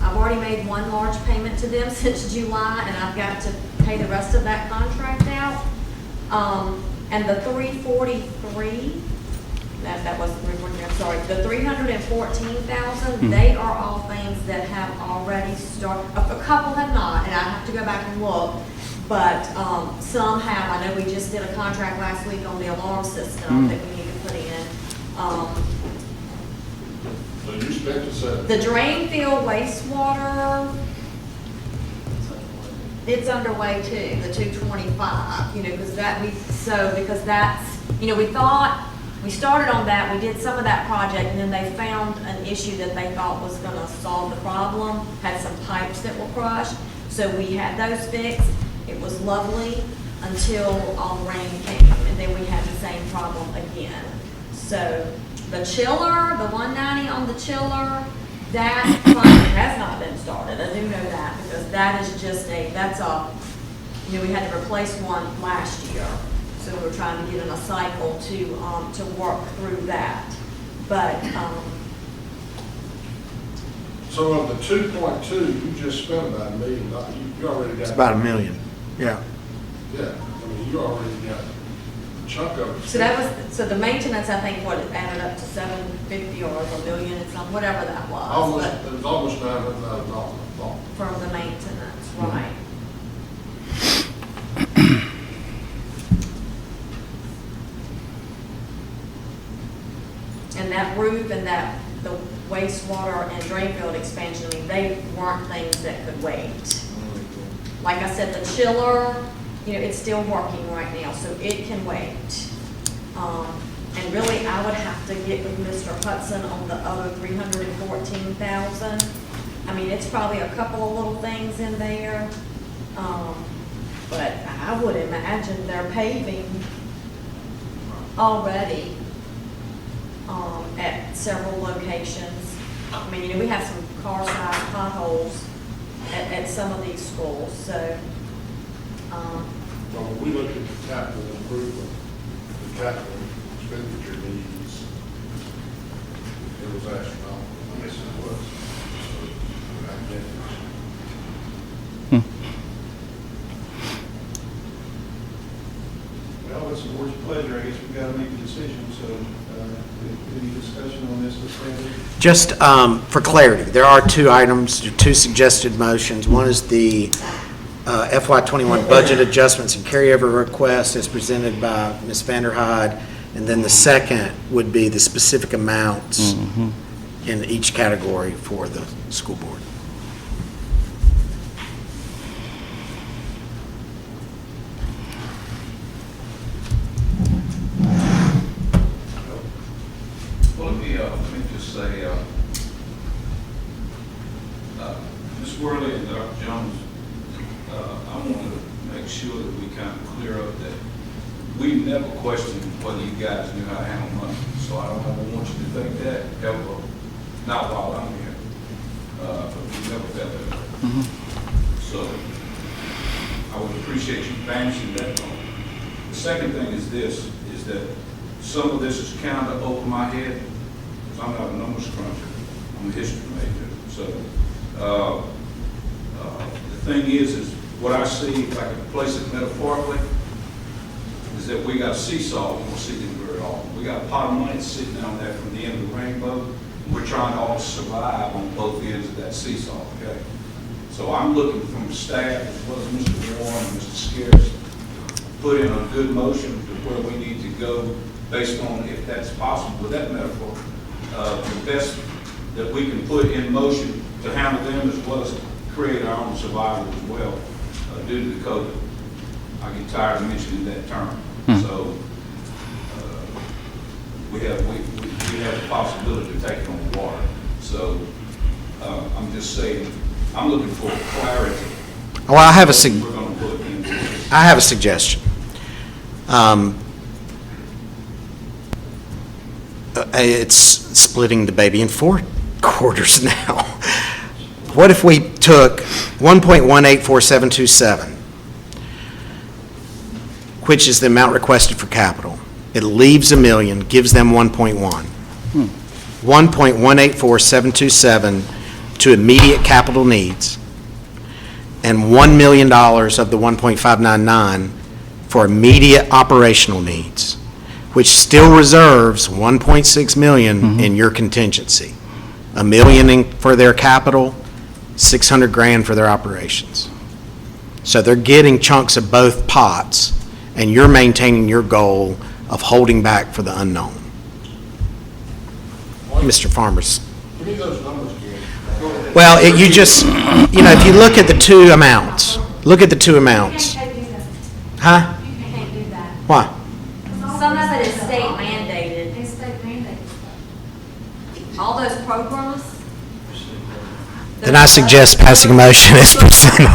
I've already made one large payment to them since July, and I've got to pay the rest of that contract out. And the 343, that was 343, I'm sorry, the 314,000, they are all things that have already started. A couple have not, and I have to go back and look, but some have. I know we just did a contract last week on the alarm system that we need to put in. So you spent the seven. The drain field wastewater, it's underway too, the 225, because that's, we thought, we started on that, we did some of that project, and then they found an issue that they thought was gonna solve the problem, had some pipes that were crushed, so we had those fixed. It was lovely until all the rain came, and then we had the same problem again. So the chiller, the 190 on the chiller, that project has not been started. I do know that because that is just we had to replace one last year. So we're trying to get in a cycle to work through that. But, So of the 2.2, you just spent about $1 million. You already got. It's about $1 million. Yeah. Yeah, I mean, you already got a chunk of it. so the maintenance, I think, it added up to $750 or $1 million and some, whatever that was. It was almost $900,000. From the maintenance, right. And that roof and the wastewater and drain field expansion, they weren't things that could wait. Like I said, the chiller, it's still working right now, so it can wait. And really, I would have to get with Mr. Hudson on the other $314,000. It's probably a couple of little things in there. But I would imagine they're paving already at several locations. We have some car-sized potholes at some of these schools, so. Well, when we look at the capital improvement, the capital expenditure needs, it was astronomical. Yes, it was. I get it. Well, it's the board's pleasure. I guess we've got to make a decision, so any discussion on this, Ms. Sanders? Just for clarity, there are two items, two suggested motions. One is the FY21 budget adjustments and carryover request as presented by Ms. Vanderhyde, and then the second would be the specific amounts in each category for the school board. Well, let me just say, Ms. Worley and Dr. Jones, I want to make sure that we kind of clear up that we never questioned whether you guys knew how to handle money. So I don't ever want you to think that, ever, not while I'm here. But we never felt that way. So I would appreciate you banishing that point. The second thing is this, is that some of this is kind of over my head, because I'm not a numbers cruncher. I'm a history major. So the thing is what I see, if I can place it metaphorically, is that we got a seesaw, we don't see it very often. We got a pot of money sitting down there from the end of the rainbow, and we're trying to all survive on both ends of that seesaw, okay? So I'm looking from the staff, as well as Mr. Warren and Mr. Scares, put in a good motion to where we need to go based on, if that's possible with that metaphor, the best that we can put in motion to handle them as well as create our own survival as well due to the COVID. I get tired of mentioning that term. So we have the possibility of taking on water. So I'm just saying, I'm looking for clarity. Well, I have a We're going to put into this. I have a suggestion. It's splitting the baby in 4 quarters now. What if we took 1.184727, which is the amount requested for capital? It leaves $1 million, gives them 1.1. 1.184727 to immediate capital needs, and $1 million of the 1.599 for immediate operational needs, which still reserves 1.6 million in your contingency. $1 million for their capital, 600 grand for their operations. So they're getting chunks of both pots, and you're maintaining your goal of holding back for the unknown. Mr. Farmers. Give me those numbers again. Go ahead. Well, you just, if you look at the two amounts, look at the two amounts. You can't do that. Huh? You can't do that. Why? Some of it is state mandated. It's state mandated. All those programs. Then I suggest passing a motion as presented.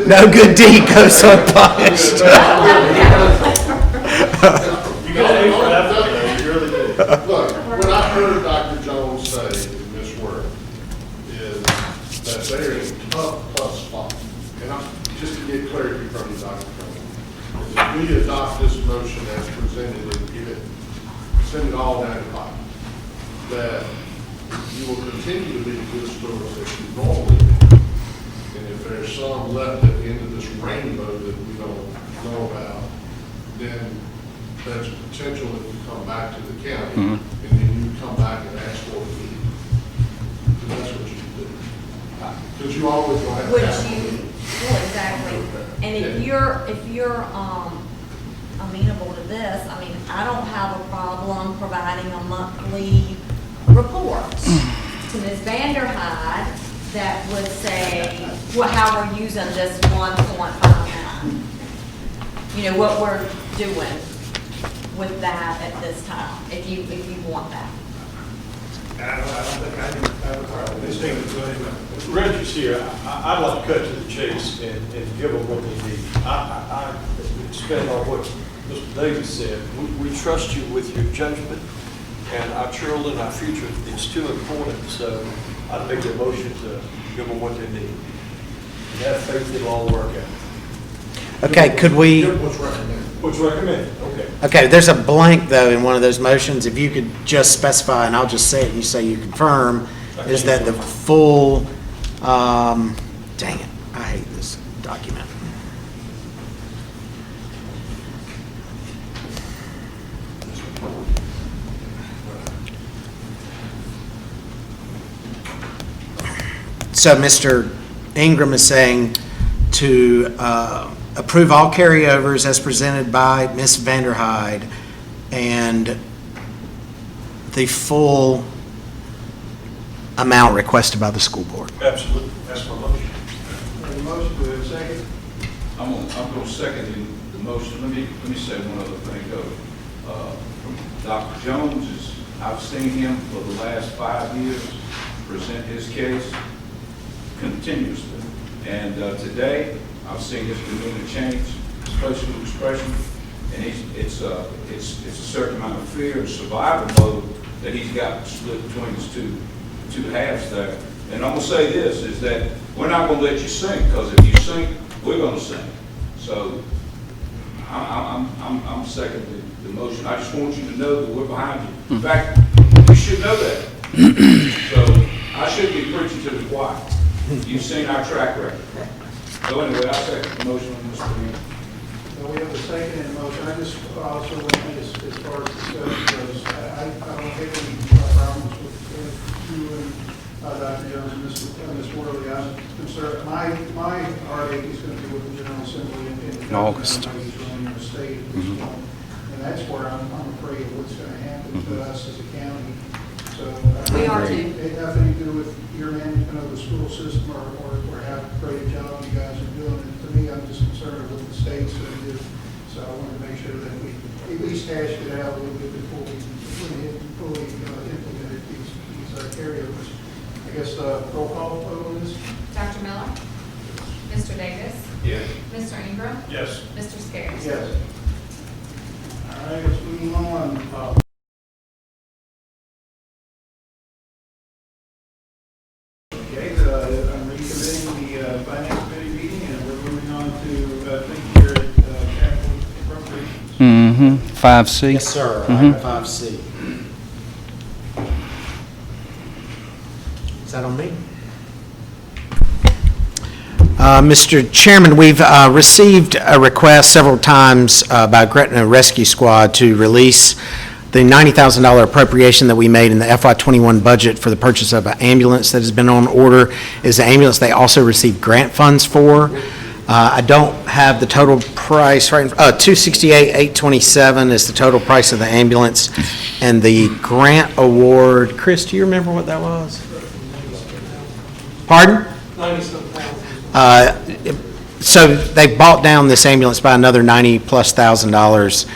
No good deed goes unpunished. Look, what I heard Dr. Jones say in this work is that they're in a tough spot. And just to get clarity from you, Dr. Jones, is if we adopt this motion as presented and send it all down the pipe, that you will continue to be the good stewards that you normally do. And if there's some left at the end of this rainbow that we don't know about, then there's potential that you come back to the county, and then you come back and ask for it again. Because that's what you do. Because you always going to have to Which ask for you, it. well, exactly. And if you're amenable to this, I mean, I don't have a problem providing a monthly report to Ms. Vanderhyde that would say, well, how we're using this 1.59. You know, what we're doing with that at this time, if you want that. I don't think I have a problem. This thing is going, Reggie's here, I'd like to cut to the chase and give them what they need. I expand on what Mr. Davis said. We trust you with your judgment, and our children, our future is too important, so I'd make a motion to give them what they need. And have faith it'll all work out. Okay, could we, What's recommended? What's recommended? Okay. okay, there's a blank, though, in one of those motions. If you could just specify, and I'll just say it, and you say you confirm, is that the full, dang it, I hate this document. So Mr. Ingram is saying to approve all carryovers as presented by Ms. Vanderhyde and the full amount requested by the school board. Absolutely. That's my motion. Have a motion, do we have a second? I'm going to second the motion. Let me say one other thing, though. From Dr. Jones, I've seen him for the last 5 years present his case continuously. And today, I've seen his demeanor change, his facial expression, and it's a certain amount of fear and survival mode that he's got split between his two halves there. And I'm going to say this, is that we're not going to let you sink, because if you sink, we're going to sink. So I'm seconding the motion. I just want you to know that we're behind you. In fact, you should know that. So I should be preaching to the choir. You've seen our track record. So anyway, I second the motion on this thing. Now, we have a second and a motion. I just also want to, as far as discussion goes, I don't have any problems with you and Dr. Jones and Ms. Worley. I'm concerned, my heartache is going to be with the General Assembly in August. He's running the state at this point. And that's where I'm afraid of what's going to happen to us as a county. So We are too. It had nothing to do with your management of the school system or how great a job you guys are doing. And to me, I'm just concerned with what the state's going to do. So I want to make sure that we at least hash it out a little bit before we fully implemented these carryovers. I guess roll call vote on this. Dr. Miller? Mr. Davis? Yes. Mr. Ingram? Yes. Mr. Scares? Yes. All right, let's move on. Okay, I'm reconvening the Finance Committee meeting, and we're moving on to, think here at capital appropriations. Mm-hmm. 5C. Yes, sir. Mhm. Item 5C. Is that on me? Mr. Chairman, we've received a request several times by Gretna Rescue Squad to release the $90,000 appropriation that we made in the FY21 budget for the purchase of an ambulance that has been on order. Is the ambulance they also received grant funds for. I don't have the total price right. $268,827 is the total price of the ambulance, and the grant award. Chris, do you remember what that was? Pardon? So they bought down this ambulance by another $90,000+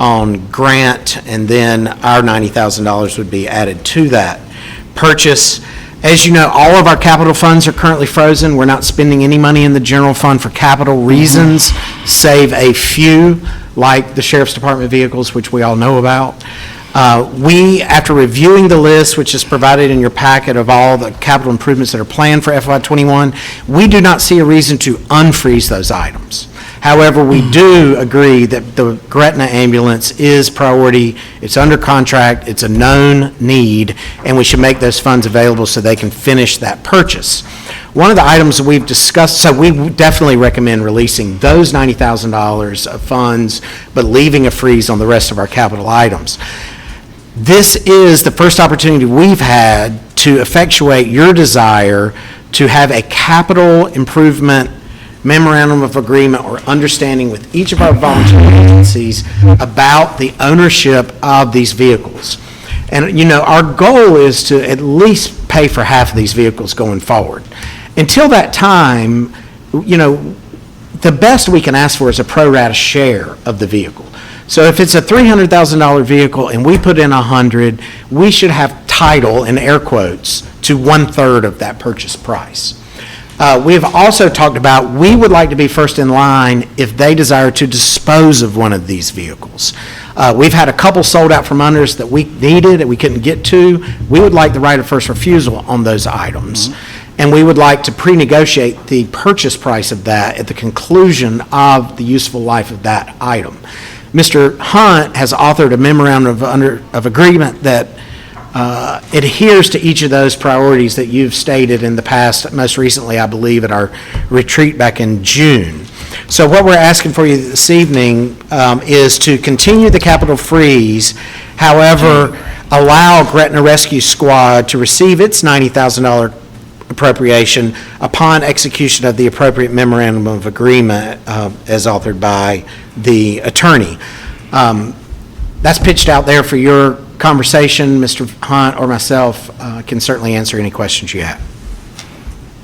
on grant, and then our $90,000 would be added to that purchase. As you know, all of our capital funds are currently frozen. We're not spending any money in the general fund for capital reasons, save a few, like the Sheriff's Department vehicles, which we all know about. We, after reviewing the list, which is provided in your packet of all the capital improvements that are planned for FY21, we do not see a reason to unfreeze those items. However, we do agree that the Gretna ambulance is priority, it's under contract, it's a known need, and we should make those funds available so they can finish that purchase. One of the items that we've discussed, so we definitely recommend releasing those $90,000 of funds, but leaving a freeze on the rest of our capital items. This is the first opportunity we've had to effectuate your desire to have a capital improvement memorandum of agreement or understanding with each of our volunteer agencies about the ownership of these vehicles. And, you know, our goal is to at least pay for half of these vehicles going forward. Until that time, you know, the best we can ask for is a pro rata share of the vehicle. So if it's a $300,000 vehicle and we put in 100, we should have title, in air quotes, to 1/3 of that purchase price. We have also talked about, we would like to be first in line if they desire to dispose of one of these vehicles. We've had a couple sold out from under us that we needed, that we couldn't get to. We would like the right of first refusal on those items. And we would like to pre-negotiate the purchase price of that at the conclusion of the useful life of that item. Mr. Hunt has authored a memorandum of agreement that adheres to each of those priorities that you've stated in the past, most recently, I believe, at our retreat back in June. So what we're asking for you this evening is to continue the capital freeze, however, allow Gretna Rescue Squad to receive its $90,000 appropriation upon execution of the appropriate memorandum of agreement as authored by the attorney. That's pitched out there for your conversation. Mr. Hunt or myself can certainly answer any questions you have.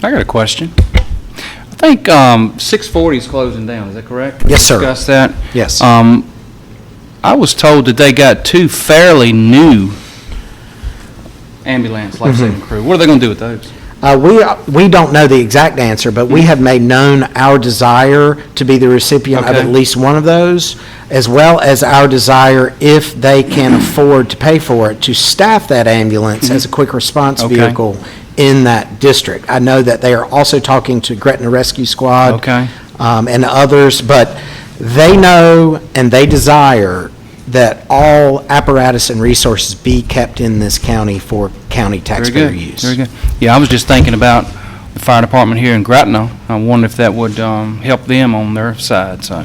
I got a question. I think 640 is closing down, is that correct? Yes, sir. Discussed that? Yes. I was told that they got two fairly new ambulance life-saving crew. What are they going to do with those? We don't know the exact answer, but we have made known our desire to be the recipient of Okay. at least one of those, as well as our desire, if they can afford to pay for it, to staff that ambulance as a quick response Okay. vehicle in that district. I know that they are also talking to Gretna Rescue Squad Okay. and others, but they know and they desire that all apparatus and resources be kept in this county for county taxpayer Very good. use. Very good. Yeah, I was just thinking about the fire department here in Gretna. I wonder if that would help them on their side, so.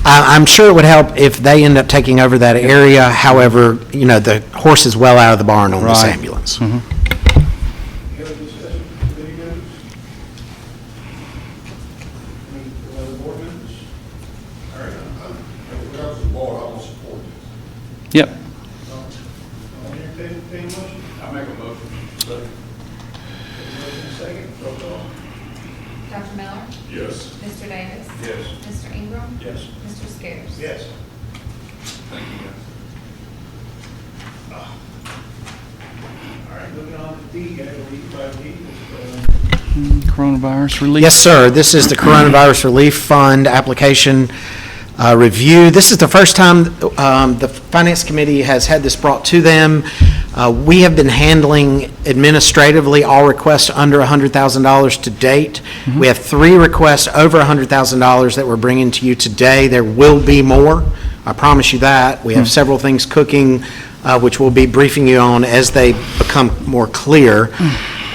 I'm sure it would help if they end up taking over that area. However, you know, the horse is well out of the barn on this Right. ambulance. Mhm. Any other discussion, committee members? Any other board members? All right, when I was the board, I will support this. Yep. I'll entertain a motion. I make a motion. Motion second, roll call. Dr. Miller? Yes. Mr. Davis? Yes. Mr. Ingram? Yes. Mr. Scares? Yes. Thank you, guys. All right, moving on to D, I believe, 5D, Coronavirus relief? Yes, sir. This is the Coronavirus Relief Fund application review. This is the first time the Finance Committee has had this brought to them. We have been handling administratively all requests under $100,000 to date. We have 3 requests over $100,000 that we're bringing to you today. There will be more. I promise you that. We have several things cooking, which we'll be briefing you on as they become more clear.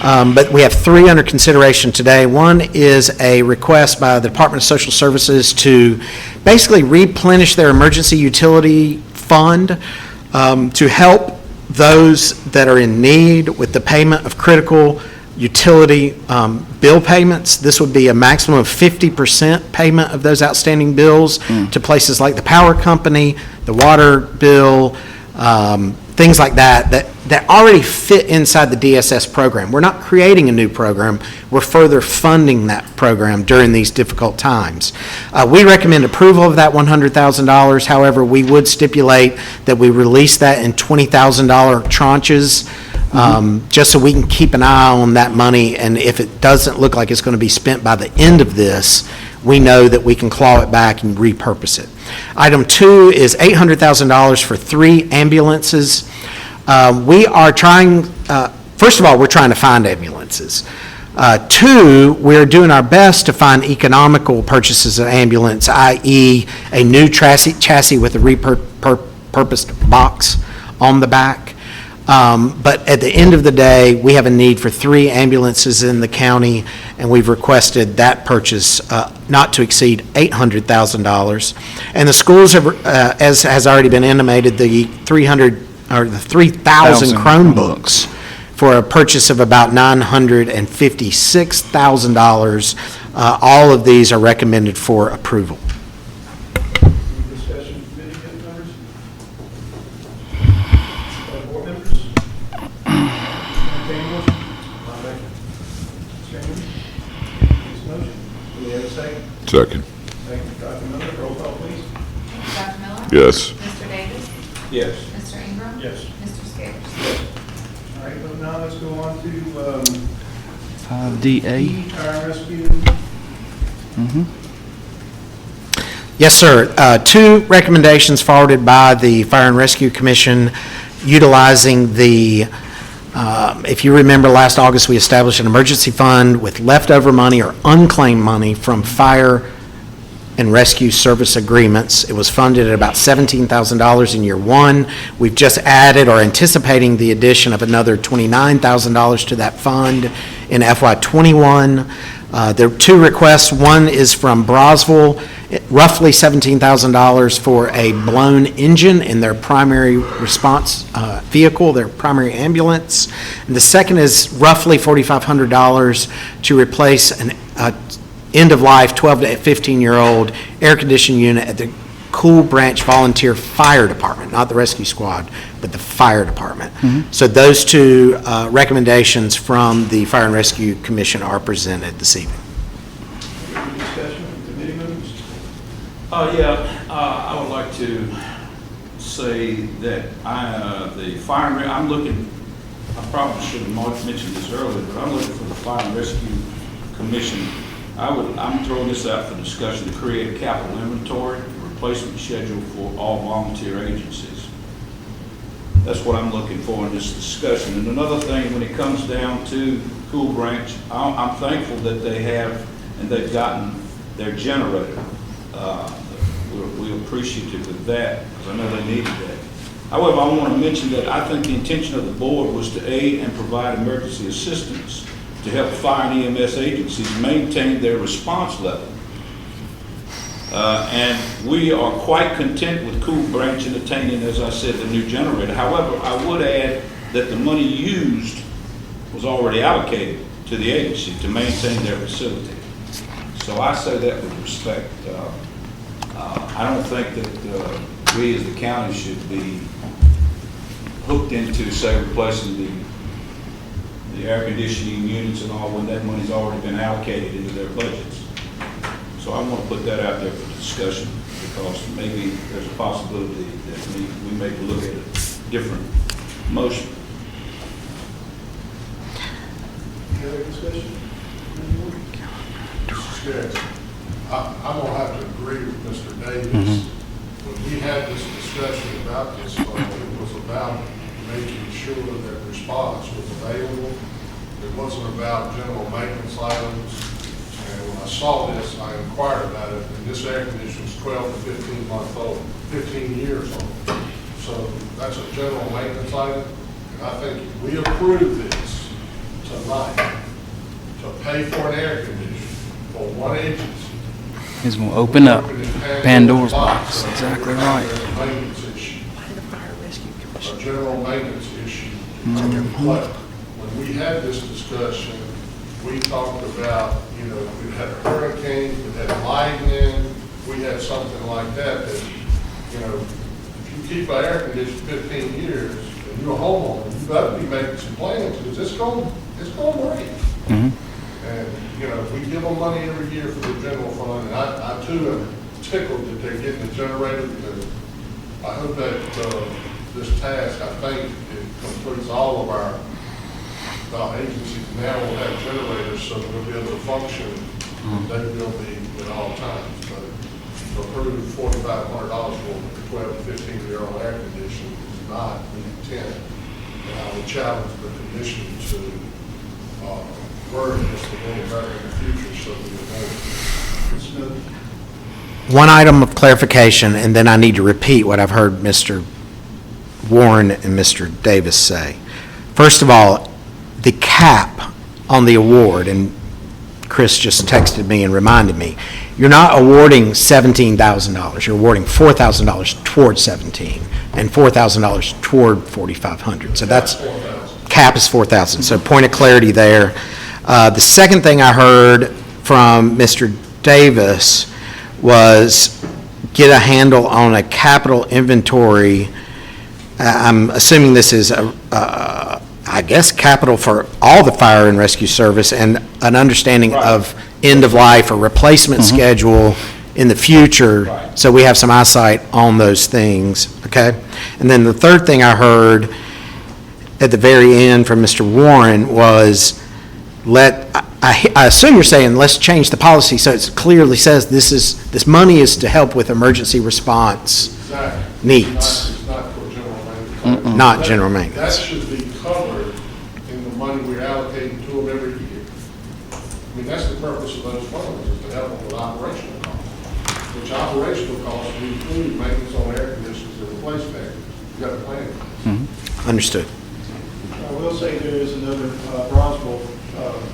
But we have 3 under consideration today. One is a request by the Department of Social Services to basically replenish their emergency utility fund to help those that are in need with the payment of critical utility bill payments. This would be a maximum of 50% payment of those outstanding bills to places like the power company, the water bill, things like that already fit inside the DSS program. We're not creating a new program. We're further funding that program during these difficult times. We recommend approval of that $100,000. However, we would stipulate that we release that in $20,000 tranches, just so we can keep an eye on that money. And if it doesn't look like it's going to be spent by the end of this, we know that we can claw it back and repurpose it. Item 2 is $800,000 for 3 ambulances. We are trying, first of all, we're trying to find ambulances. 2, we're doing our best to find economical purchases of ambulance, i.e. a new chassis with a repurposed box on the back. But at the end of the day, we have a need for 3 ambulances in the county, and we've requested that purchase not to exceed $800,000. And the schools have, as has already been intimated, the 3,000 Chromebooks for a purchase of about $956,000. All of these are recommended for approval. Any discussion, committee members? Board members? Entertain motion? Mr. motion. Do we have a second? Second. Thank you, Dr. Miller. Roll call, please. Dr. Miller? Yes. Mr. Davis? Yes. Mr. Ingram? Yes. Mr. Scares? All right, but now let's go on to 5DA. fire and rescue. Yes, sir. 2 recommendations forwarded by the Fire and Rescue Commission utilizing the, if you remember last August, we established an emergency fund with leftover money or unclaimed money from fire and rescue service agreements. It was funded at about $17,000 in year 1. We've just added or anticipating the addition of another $29,000 to that fund in FY21. There are 2 requests. One is from Brosville, roughly $17,000 for a blown engine in their primary response vehicle, their primary ambulance. And the second is roughly $4,500 to replace an end-of-life 12 to 15-year-old air-conditioned unit at the Cool Branch Volunteer Fire Department, not the rescue squad, but the fire department. So those 2 recommendations from the Fire and Rescue Commission are presented this evening. Any discussion, committee members? I would like to say that I'm looking, I probably should have mentioned this earlier, but I'm looking for the Fire and Rescue Commission. I'm throwing this out for discussion to create a capital inventory, replacement schedule for all volunteer agencies. That's what I'm looking for in this discussion. And another thing, when it comes down to Cool Branch, I'm thankful that they have, and they've gotten their generator. We're appreciative of that, because I know they needed that. However, I want to mention that I think the intention of the board was to aid and provide emergency assistance to help fire and EMS agencies maintain their response level. And we are quite content with Cool Branch entertaining, as I said, the new generator. However, I would add that the money used was already allocated to the agency to maintain their facility. So I say that with respect. I don't think that we as the county should be hooked into, say, replacing the air conditioning units and all when that money's already been allocated into their budgets. So I want to put that out there for discussion, because maybe there's a possibility that we may look at a different motion. Any other discussion? Mr. Skaggs, I'm gonna have to agree with Mr. Davis. When we had this discussion about this fund, it was about making sure that response was available. It wasn't about general maintenance items. And when I saw this, I inquired about it, and this air conditioner is 12 to 15 months old, 15 years old. So that's a general maintenance item. And I think if we approve this tonight to pay for an air conditioner for one agency, It's going to open up Pandora's box. Exactly right. Maintenance issue. A general maintenance issue. But when we had this discussion, we talked about, we had a hurricane, we had lightning, we had something like that, if you keep an air conditioner 15 years and you're a homeowner, you better be making some plans because it's going to break. And, we give them money every year for the general fund, and I too am tickled that they're getting a generator because I hope that this task, I think, it completes all of our agencies now will have generators, so we'll be able to function. They will be at all times. But to approve $4,500 for a 12 to 15-year-old air conditioner is not the intent. And I would challenge the commission to word this a little better in the future so we know. One item of clarification, and then I need to repeat what I've heard Mr. Warren and Mr. Davis say. First of all, the cap on the award, and Chris just texted me and reminded me, you're not awarding $17,000. You're awarding $4,000 toward 17 and $4,000 toward 4,500. So that's, cap is 4,000. So point of clarity there. The second thing I heard from Mr. Davis was get a handle on a capital inventory. I'm assuming this is, I guess, capital for all the fire and rescue service and an understanding of end of life or replacement schedule in the future. So we have some eyesight on those things, okay? And then the third thing I heard at the very end from Mr. Warren was I assume you're saying let's change the policy so it clearly says this money is to help with emergency response needs. It's not for general maintenance. Not general maintenance. That should be covered in the money we're allocating to them every year. I mean, that's the purpose of those funds, is to help them with operational costs, which operational costs will include maintenance on air conditioners and replacement. You've got a plan. Understood. I will say there is another Brosville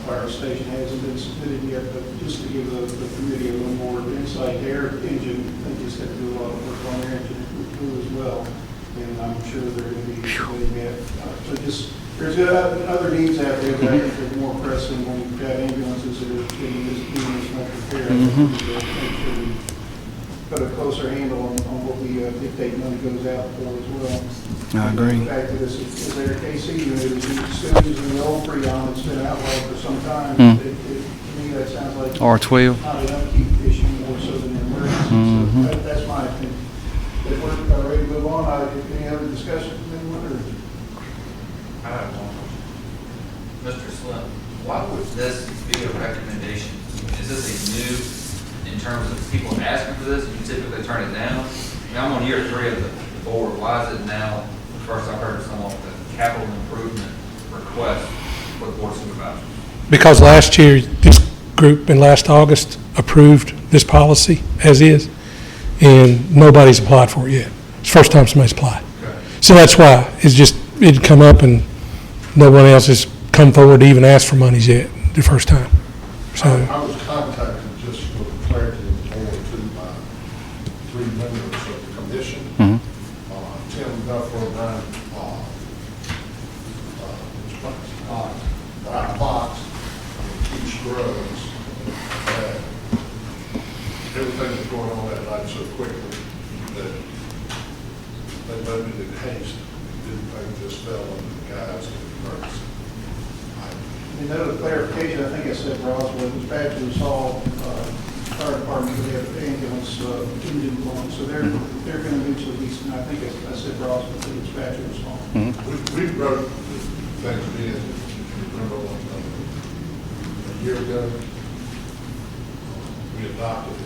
fire station hasn't been submitted yet, but just to give the committee a little more insight, their engine, they just have to do a lot of work on their engine as well, and I'm sure they're going to be submitting that. So just, there's other needs out there that I think are more pressing when you've got ambulances that are getting this much repair. Make sure we put a closer handle on what we dictate money goes out for as well. I agree. Back to this, is there a KC unit, is still using the old Freon that's been outlawed for some time? To me, that sounds like R12. not an upkeep issue more so than an emergency. So that's my opinion. If we're ready to move on, any other discussion from anyone? I have one question. Mr. Slim, why would this be a recommendation? Is this a new, in terms of people asking for this, you typically turn it down? I mean, I'm on year 3 of the board. Why is it now, first I've heard someone with a capital improvement request for the board of supervisors? Because last year, this group in last August approved this policy as is, and nobody's applied for it yet. It's the first time somebody's applied. Okay. So that's why, it'd come up and no one else has come forward to even ask for monies yet, the first time. So, I was contacted just for clarity of the board too by 3 members of the commission. Tim Duffer, Brian Fox, and Keith Groves, that everything was going on that night so quickly that they voted in haste. Didn't think this fell under the guise of emergency. Another clarification, I think I said Roswell, dispatchers Hall, fire department, they have ambulance engine on, so they're going to eventually be, and I think I said Roswell, the dispatchers Hall. We wrote things in, if you remember, a year ago. We adopted it.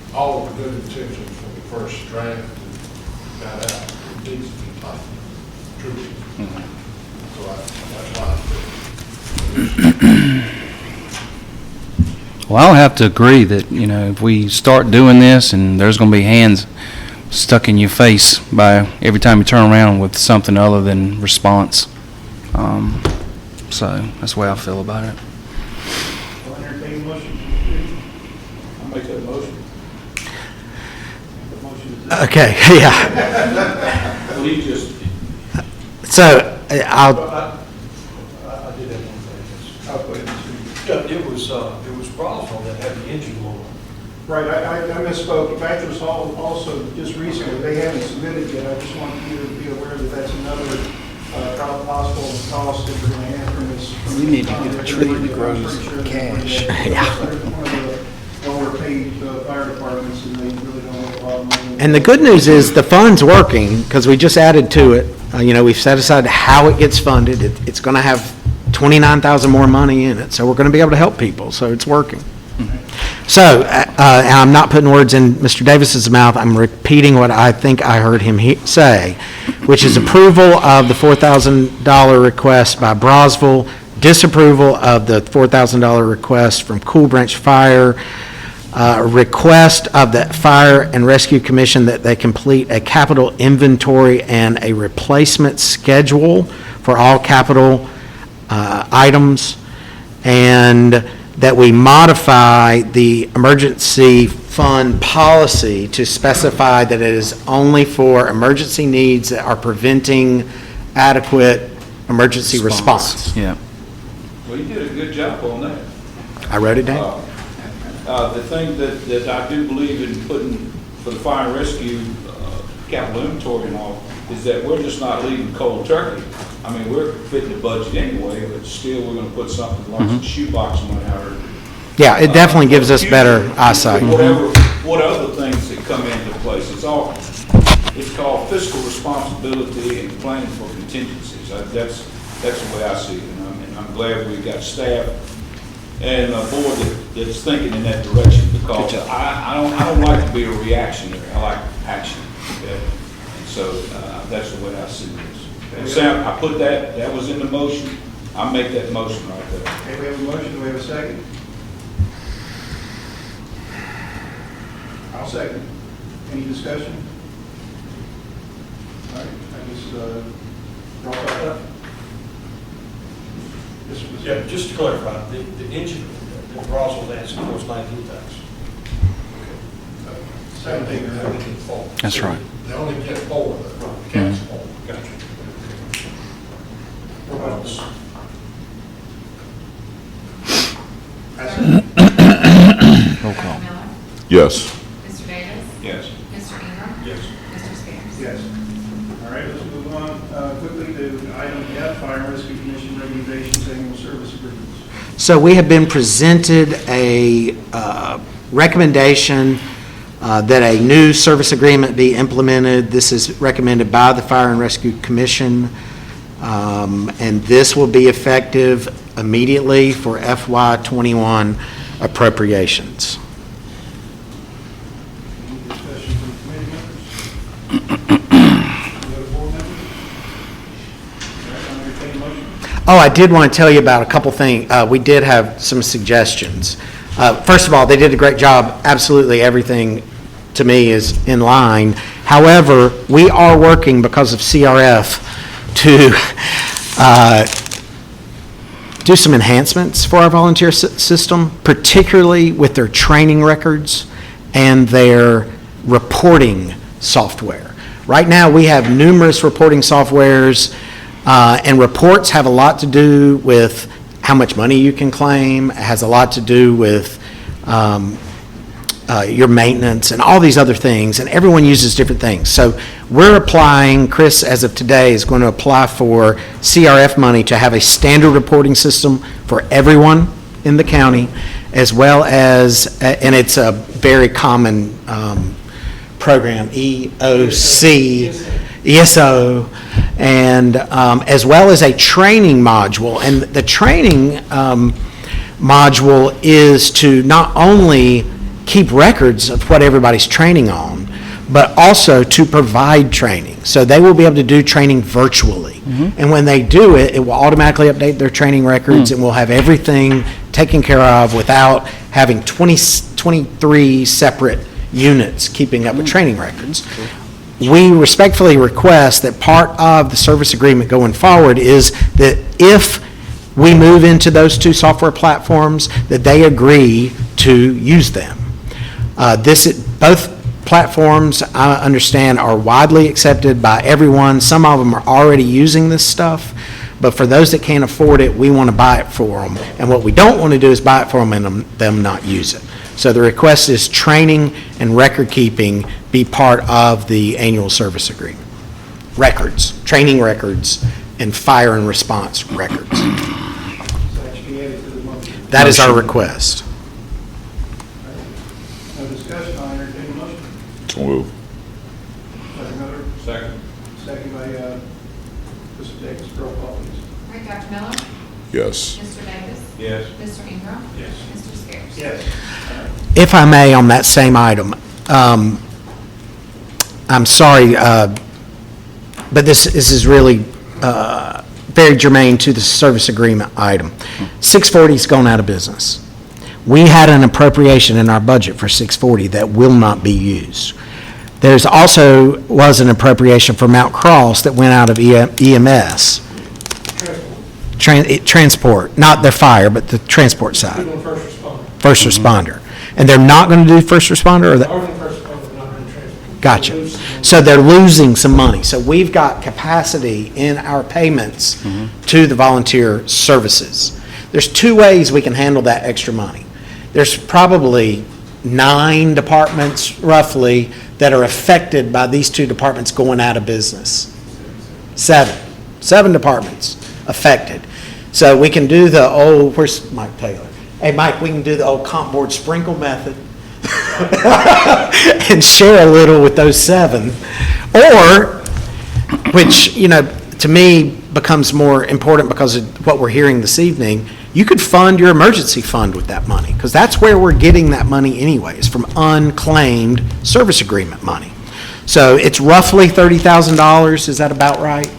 And all the good intentions from the first draft got out. It needs to be tightened, truly. So that's why Well, I'll have to agree that, you know, if we start doing this and there's going to be hands stuck in your face by every time you turn around with something other than response. So that's the way I feel about it. I'll entertain a motion. I'll make that motion. The motion is Okay, yeah. Well, he just, So I'll, I did have one thing. I'll put it in the It was Brosville that had the engine blown. Right, I misspoke. Bachelor's Hall also just recently, they haven't submitted yet. I just want you to be aware that that's another possible cost that we're going to have from this. We need to get a tree that grows cash. Yeah. One of the lower paid fire departments, and they really don't have a lot of money. and the good news is the fund's working because we just added to it. You know, we've set aside how it gets funded. It's going to have 29,000 more money in it, so we're going to be able to help people, so it's working. So, and I'm not putting words in Mr. Davis's mouth, I'm repeating what I think I heard him say, which is approval of the $4,000 request by Brosville, disapproval of the $4,000 request from Cool Branch Fire, request of the Fire and Rescue Commission that they complete a capital inventory and a replacement schedule for all capital items, and that we modify the emergency fund policy to specify that it is only for emergency needs that are preventing adequate emergency response. Yeah. well, you did a good job on that. I wrote it down. The thing that I do believe in putting for the fire and rescue capital inventory and all is that we're just not leaving cold turkey. I mean, we're fitting the budget anyway, but still we're going to put something like some shoebox money out. Yeah, it definitely gives us better eyesight. What other things that come into place? It's called fiscal responsibility and planning for contingencies. That's the way I see it, and I'm glad we've got staff and a board that's thinking in that direction, because I don't like to be a reactionary. I like action. Okay? And so that's the way I see this. And Sam, I put that was in the motion. I make that motion right there. Okay, we have a motion, do we have a second? I'll second. Any discussion? All right, I guess, roll call up. Yeah, just to clarify, the engine that Brosville asking for is 19,000. Same thing. That's right. they only get 4 of them. Counts 4. Gotcha. Roll call. Dr. Miller? Yes. Mr. Davis? Yes. Mr. Ingram? Yes. Mr. Spears? Yes. All right, let's move on quickly to item F, Fire and Rescue Commission recommendations, annual service agreements. So we have been presented a recommendation that a new service agreement be implemented. This is recommended by the Fire and Rescue Commission, and this will be effective immediately for FY21 appropriations. Any discussion from committee members? Any other board members? All right, I'll entertain a motion. Oh, I did want to tell you about a couple things. We did have some suggestions. First of all, they did a great job. Absolutely everything to me is in line. However, we are working because of CRF to do some enhancements for our volunteer system, particularly with their training records and their reporting software. Right now, we have numerous reporting softwares, and reports have a lot to do with how much money you can claim. It has a lot to do with your maintenance and all these other things, and everyone uses different things. So we're applying, Chris, as of today, is going to apply for CRF money to have a standard reporting system for everyone in the county, as well as, and it's a very common program, EOC. ESO, and as well as a training module. And the training module is to not only keep records of what everybody's training on, but also to provide training. So they will be able to do training virtually. And when they do it, it will automatically update their training records, and we'll have everything taken care of without having 23 separate units keeping up with training records. We respectfully request that part of the service agreement going forward is that if we move into those two software platforms, that they agree to use them. Both platforms, I understand, are widely accepted by everyone. Some of them are already using this stuff, but for those that can't afford it, we want to buy it for them. And what we don't want to do is buy it for them and them not use it. So the request is training and record keeping be part of the annual service agreement. Records, training records, and fire and response records. That is our request. No discussion, I'll entertain a motion. So move. Second, Miller. Second. Second by Mr. Davis. Roll call, please. All right, Dr. Miller? Yes. Mr. Davis? Yes. Mr. Ingram? Yes. Mr. Scarrow? Yes. If I may, on that same item, I'm sorry, but this is really very germane to the service agreement item. 640's gone out of business. We had an appropriation in our budget for 640 that will not be used. There's also was an appropriation for Mount Cross that went out of EMS. Transport, not their fire, but the transport side. First responder. And they're not going to do first responder, or that? Gotcha. So they're losing some money. So we've got capacity in our payments to the volunteer services. There's two ways we can handle that extra money. There's probably 9 departments, roughly, that are affected by these 2 departments going out of business. 7 departments affected. So we can do the old, where's Mike Taylor? Hey, Mike, we can do the old comp board sprinkle method and share a little with those 7. Or, which, to me becomes more important because of what we're hearing this evening, you could fund your emergency fund with that money, because that's where we're getting that money anyways, from unclaimed service agreement money. So it's roughly $30,000, is that about right?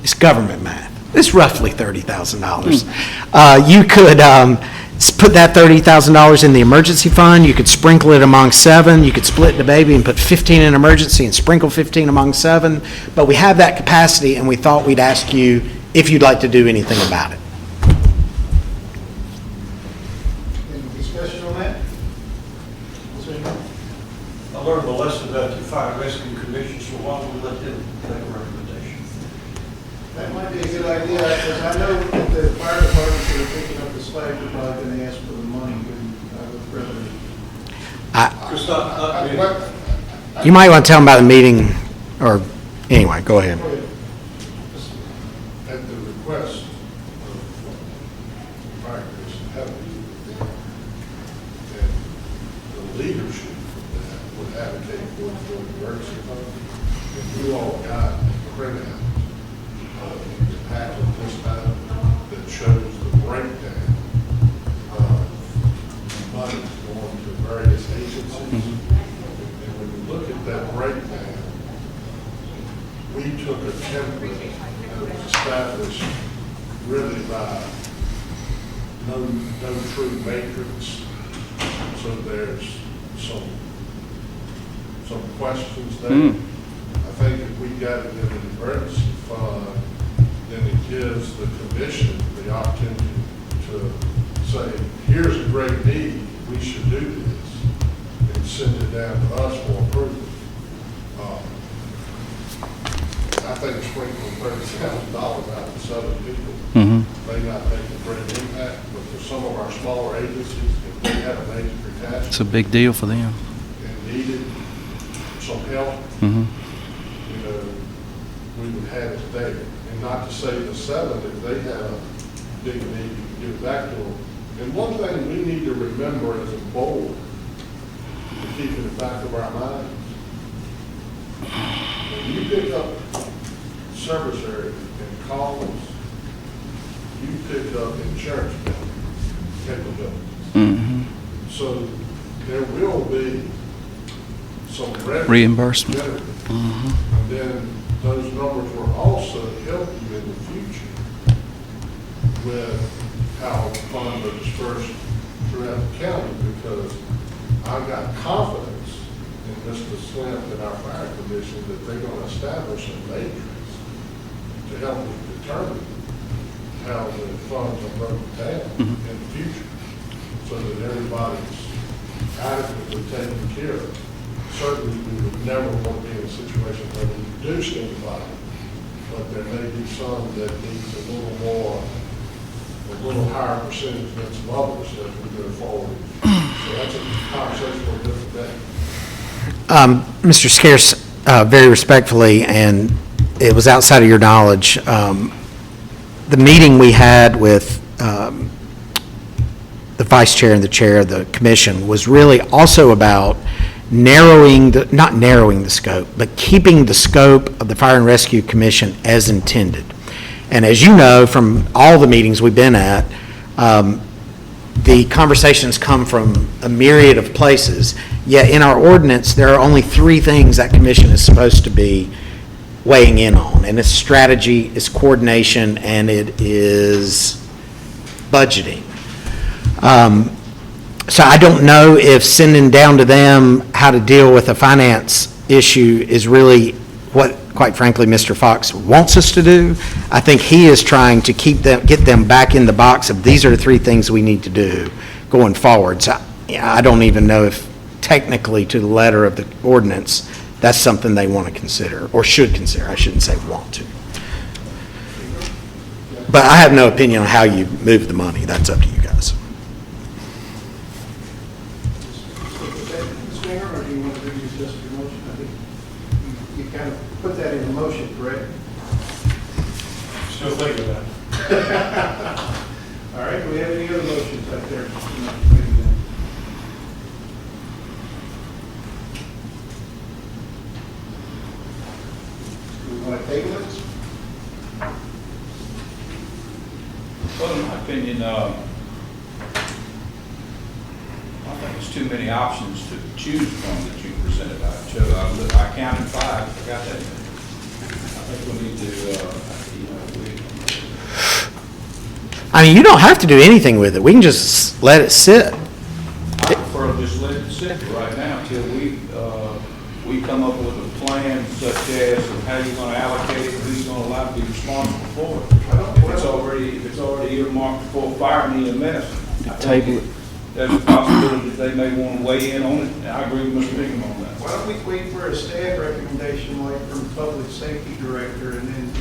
It's government math. It's roughly $30,000. You could put that $30,000 in the emergency fund. You could sprinkle it among 7. You could split the baby and put 15 in emergency and sprinkle 15 among 7. But we have that capacity, and we thought we'd ask you if you'd like to do anything about it. Any discussion on that? I learned the lesson about the fire rescue commission, so why don't we let them make a recommendation? That might be a good idea, because I know that the fire departments that are picking up the slack are probably going to ask for the money, and I would rather. You might want to tell them about the meeting, or anyway, go ahead. At the request of Fire Commission, have the leadership of that would advocate for the emergency fund. If you all got a printout of the packet this time that shows the breakdown of money going to various agencies, and when you look at that breakdown, we took a template that was established really by no true matrix. So there's some questions there. I think if we got it in an emergency fund, then it gives the commission the opportunity to say, here's a great need, we should do this, and send it down to us for approval. I think sprinkling $30,000 out to 7 people may not make a great impact, but for some of our smaller agencies, if they have a major catastrophe. It's a big deal for them. And needed some help, we would have it there. And not to say the 7, if they have a big need, you can give it back to them. And one thing we need to remember as a board to keep in the back of our minds. When you pick up service area and calls, you pick up insurance capabilities. So there will be some revenue Reimbursement. generated. And then those numbers will also help you in the future with how funds are dispersed throughout the county, because I've got confidence in Mr. Slim and our fire commission that they're going to establish a matrix to help us determine how the funds are broken down in the future, so that everybody's adequately taken care of. Certainly, we would never want to be in a situation where we reduce anybody, but there may be some that needs a little higher percentage than some others as we go forward. So that's a conversation for a different day. Mr. Scarce, very respectfully, and it was outside of your knowledge, the meeting we had with the vice chair and the chair of the commission was really also about not narrowing the scope, but keeping the scope of the Fire and Rescue Commission as intended. And as you know, from all the meetings we've been at, the conversations come from a myriad of places, yet in our ordinance, there are only 3 things that commission is supposed to be weighing in on, and it's strategy, it's coordination, and it is budgeting. So I don't know if sending down to them how to deal with a finance issue is really what, quite frankly, Mr. Fox wants us to do. I think he is trying to get them back in the box of these are the 3 things we need to do going forward. So I don't even know if technically to the letter of the ordinance, that's something they want to consider, or should consider. I shouldn't say want to. But I have no opinion on how you move the money. That's up to you guys. Mr. Mayor, or do you want to do just your motion? I think you kind of put that in the motion, correct? Still thinking about it. All right, do we have any other motions out there? Do we want to table it? Well, in my opinion, I think there's too many options to choose from that you presented. I counted 5, I got that. I think we need to, I mean, you don't have to do anything with it. We can just let it sit. I prefer to just let it sit right now until we come up with a plan such as how you're going to allocate it, who's going to allow to be responsible for it. If it's already earmarked for fire and EMS, I think there's a possibility that they may want to weigh in on it. And I agree with Mr. Bingham on that. Why don't we wait for a staff recommendation like from the Public Safety Director and then,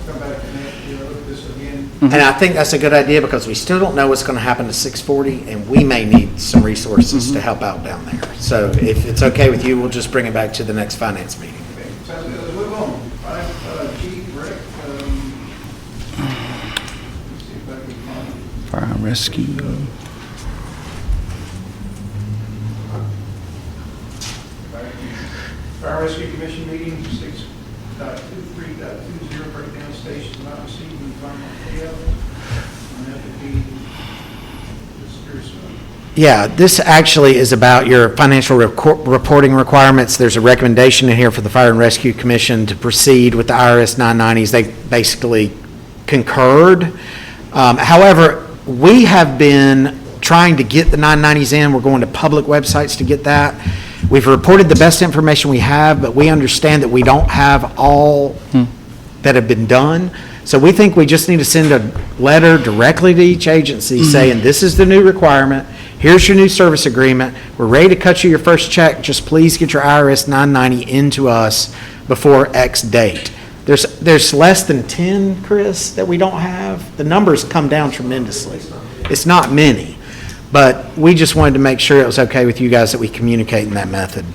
come back and look at this again? And I think that's a good idea because we still don't know what's going to happen to 640, and we may need some resources to help out down there. So if it's okay with you, we'll just bring it back to the next finance meeting. Okay, sounds good. Let's move on. 5G, Rick. Let's see if I can find it. Fire and rescue. Fire Rescue Commission meeting, 6.23.20, breakdown stations not receiving final payout. And that would be, Yeah, this actually is about your financial reporting requirements. There's a recommendation in here for the Fire and Rescue Commission to proceed with the IRS 990s. They basically concurred. However, we have been trying to get the 990s in. We're going to public websites to get that. We've reported the best information we have, but we understand that we don't have all that have been done. So we think we just need to send a letter directly to each agency saying, this is the new requirement, here's your new service agreement, we're ready to cut you your first check, just please get your IRS 990 into us before X date. There's less than 10, Chris, that we don't have. The numbers come down tremendously. It's not many, but we just wanted to make sure it was okay with you guys that we communicate in that method.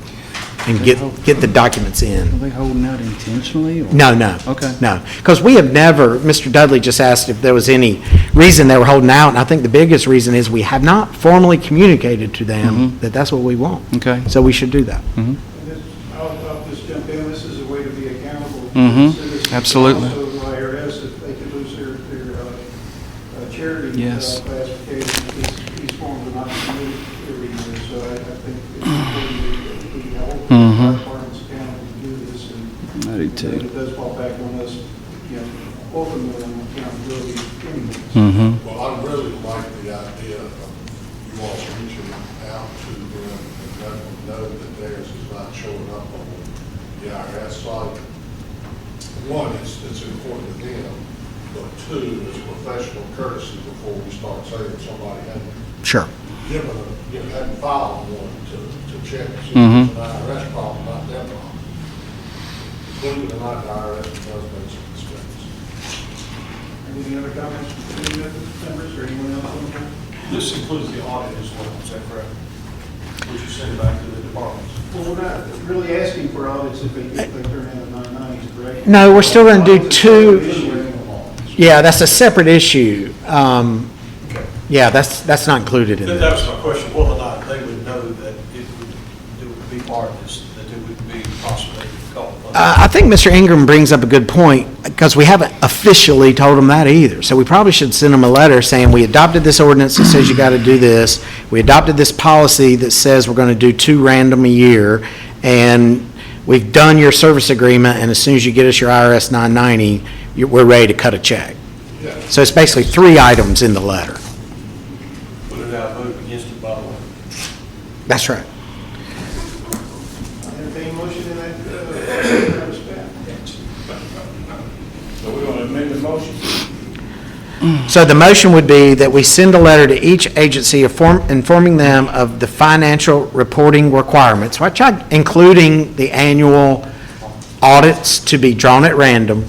and get the documents in. Are they holding out intentionally? Or? No. Okay. No, because we have never, Mr. Dudley just asked if there was any reason they were holding out, and I think the biggest reason is we have not formally communicated to them that that's what we want. Okay. So we should do that. And this- I'll just jump in, this is a way to be accountable. Mhm. to citizens, Absolutely. Also, the IRS, if they could lose their charity Yes. classification, these forms are not submitted every year, so I think it's important that we hold our departments accountable to do this, and I do too. it does fall back on us, ultimately on accountability anyway. Mm-hmm. Well, I really like the idea of you all reaching out to them and letting them know that theirs is not showing up on the IRS site. One, it's important to them, but two, it's professional courtesy before we start saying somebody hadn't Sure. given a, hadn't filed one to check, see if it's Mhm. an IRS problem, not their problem. Believe it or not, the IRS does make some mistakes. Any other comments from any members or anyone else on that? This includes the audit as well, is that correct? Would you send it back to the departments? Well, we're not really asking for audits if they turn in the 990s, correct? No, we're still going to do two. Issue. Yeah, that's a separate issue. Yeah, that's not included in That that. was my question, whether or not they would know that it would be part of this, that it would be possibly called. I think Mr. Ingram brings up a good point, because we haven't officially told them that either. So we probably should send them a letter saying, we adopted this ordinance that says you got to do this. We adopted this policy that says we're going to do 2 random a year, and we've done your service agreement, and as soon as you get us your IRS 990, we're ready to cut a check. Yeah. So it's basically 3 items in the letter. Put it out, vote against it, by the way. That's right. Entertain a motion in that respect. So we're going to amend the motion? So the motion would be that we send a letter to each agency informing them of the financial reporting requirements, including the annual audits to be drawn at random,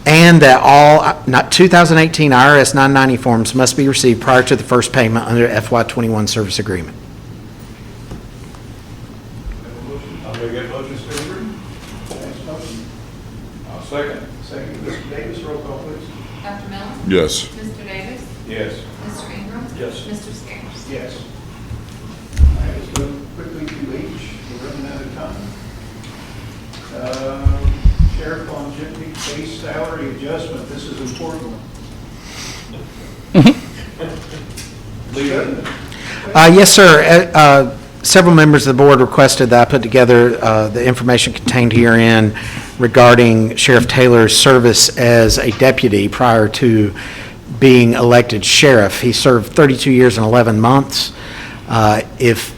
and that all 2018 IRS 990 forms must be received prior to the first payment under FY21 service agreement. I'll make that motion, Mr. Ingram. Next motion. I'll second. Second, Mr. Davis, roll call, please. Dr. Miller? Yes. Mr. Davis? Yes. Mr. Ingram? Yes. Mr. Scares? Yes. All right, let's go quickly to H, we're running out of time. Sheriff longevity base salary adjustment, this is an important one. Yes, sir. Several members of the board requested that I put together the information contained herein regarding Sheriff Taylor's service as a deputy prior to being elected sheriff. He served 32 years and 11 months. If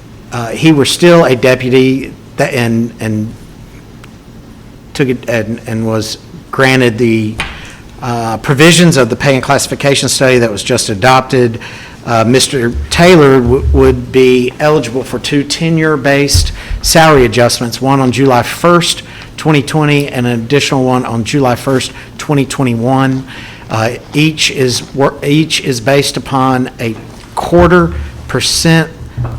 he were still a deputy and took it and was granted the provisions of the pay and classification study that was just adopted, Mr. Taylor would be eligible for 2 tenure-based salary adjustments, one on July 1st, 2020, and an additional one on July 1st, 2021. Each is based upon a 0.25%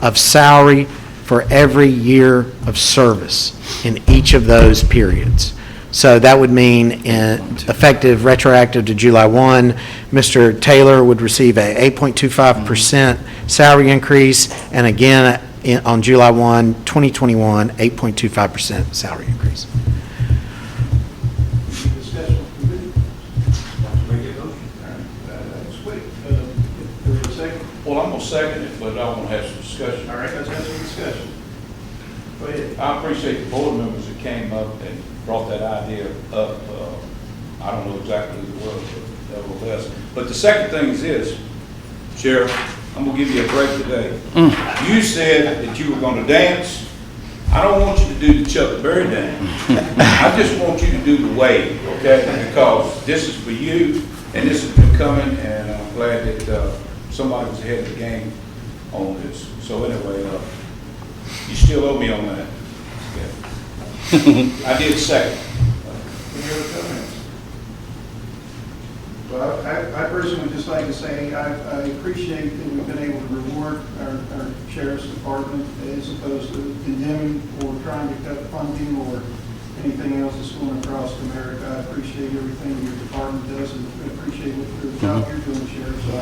of salary for every year of service in each of those periods. So that would mean effective retroactive to July 1, Mr. Taylor would receive a 8.25% salary increase, and again, on July 1, 2021, 8.25% salary increase. Discussion from committee. That's quick. There a second? Well, I'm going to second it, but I want to have some discussion. All right, let's have some discussion. Go ahead. I appreciate the board members that came up and brought that idea up. I don't know exactly who it was, but nevertheless. But the second thing is this, Sheriff, I'm going to give you a break today. You said that you were going to dance. I don't want you to do the Chuck Berry dance. I just want you to do the wave, okay? Because this is for you, and this has been coming, and I'm glad that somebody was ahead of the game on this. So anyway, you still owe me on that. Okay. I did second. Any other comments? Well, I personally would just like to say, I appreciate that we've been able to reward our sheriff's department as opposed to condemning or trying to cut funding or anything else that's going across America. I appreciate everything your department does and appreciate the job you're doing, Sheriff. So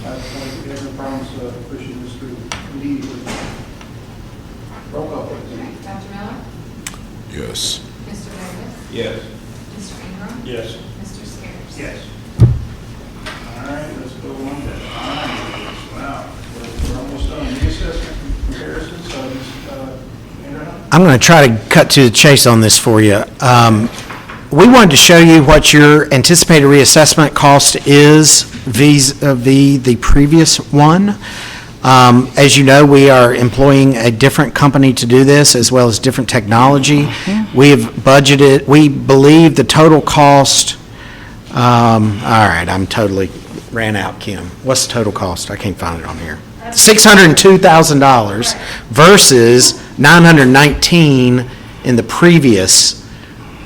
I have no problems pushing this through immediately. Roll call, please. Okay, Dr. Miller? Yes. Mr. Davis? Yes. Mr. Ingram? Yes. Mr. Scares? Yes. All right, let's go on to finance. Wow, we're almost done. Reassessment comparison, so Andrew? I'm going to try to cut to the chase on this for you. We wanted to show you what your anticipated reassessment cost is vis-a-vis the previous one. As you know, we are employing a different company to do this, as well as different technology. We have budgeted, we believe the total cost, all right, I'm totally ran out, Kim. What's the total cost? I can't find it on here. $602,000 versus $919 in the previous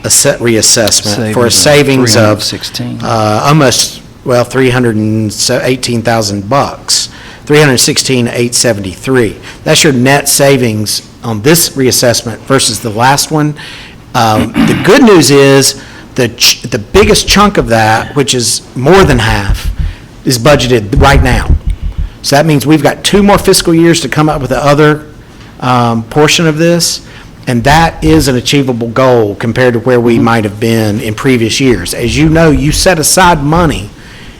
reassessment for a savings of 316. almost, well, $318,000, $316,873. That's your net savings on this reassessment versus the last one. The good news is the biggest chunk of that, which is more than half, is budgeted right now. So that means we've got 2 more fiscal years to come up with the other portion of this, and that is an achievable goal compared to where we might have been in previous years. As you know, you set aside money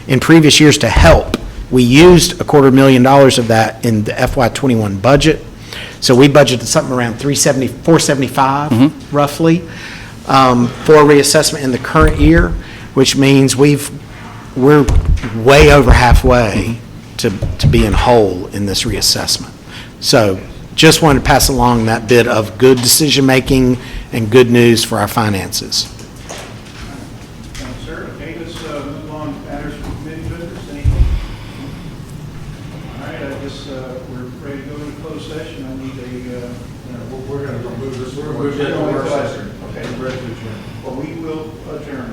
in previous years to help. We used $250,000 of that in the FY21 budget, so we budgeted something around $475 roughly for reassessment in the current year, which means we're way over halfway to being whole in this reassessment. So just wanted to pass along that bit of good decision-making and good news for our finances. Thank you, sir. Okay, let's move on to matters for committee business. Anything? All right, I guess we're ready to go into closed session. I need We're going to remove this. we're going to move this. Okay, well, we will adjourn.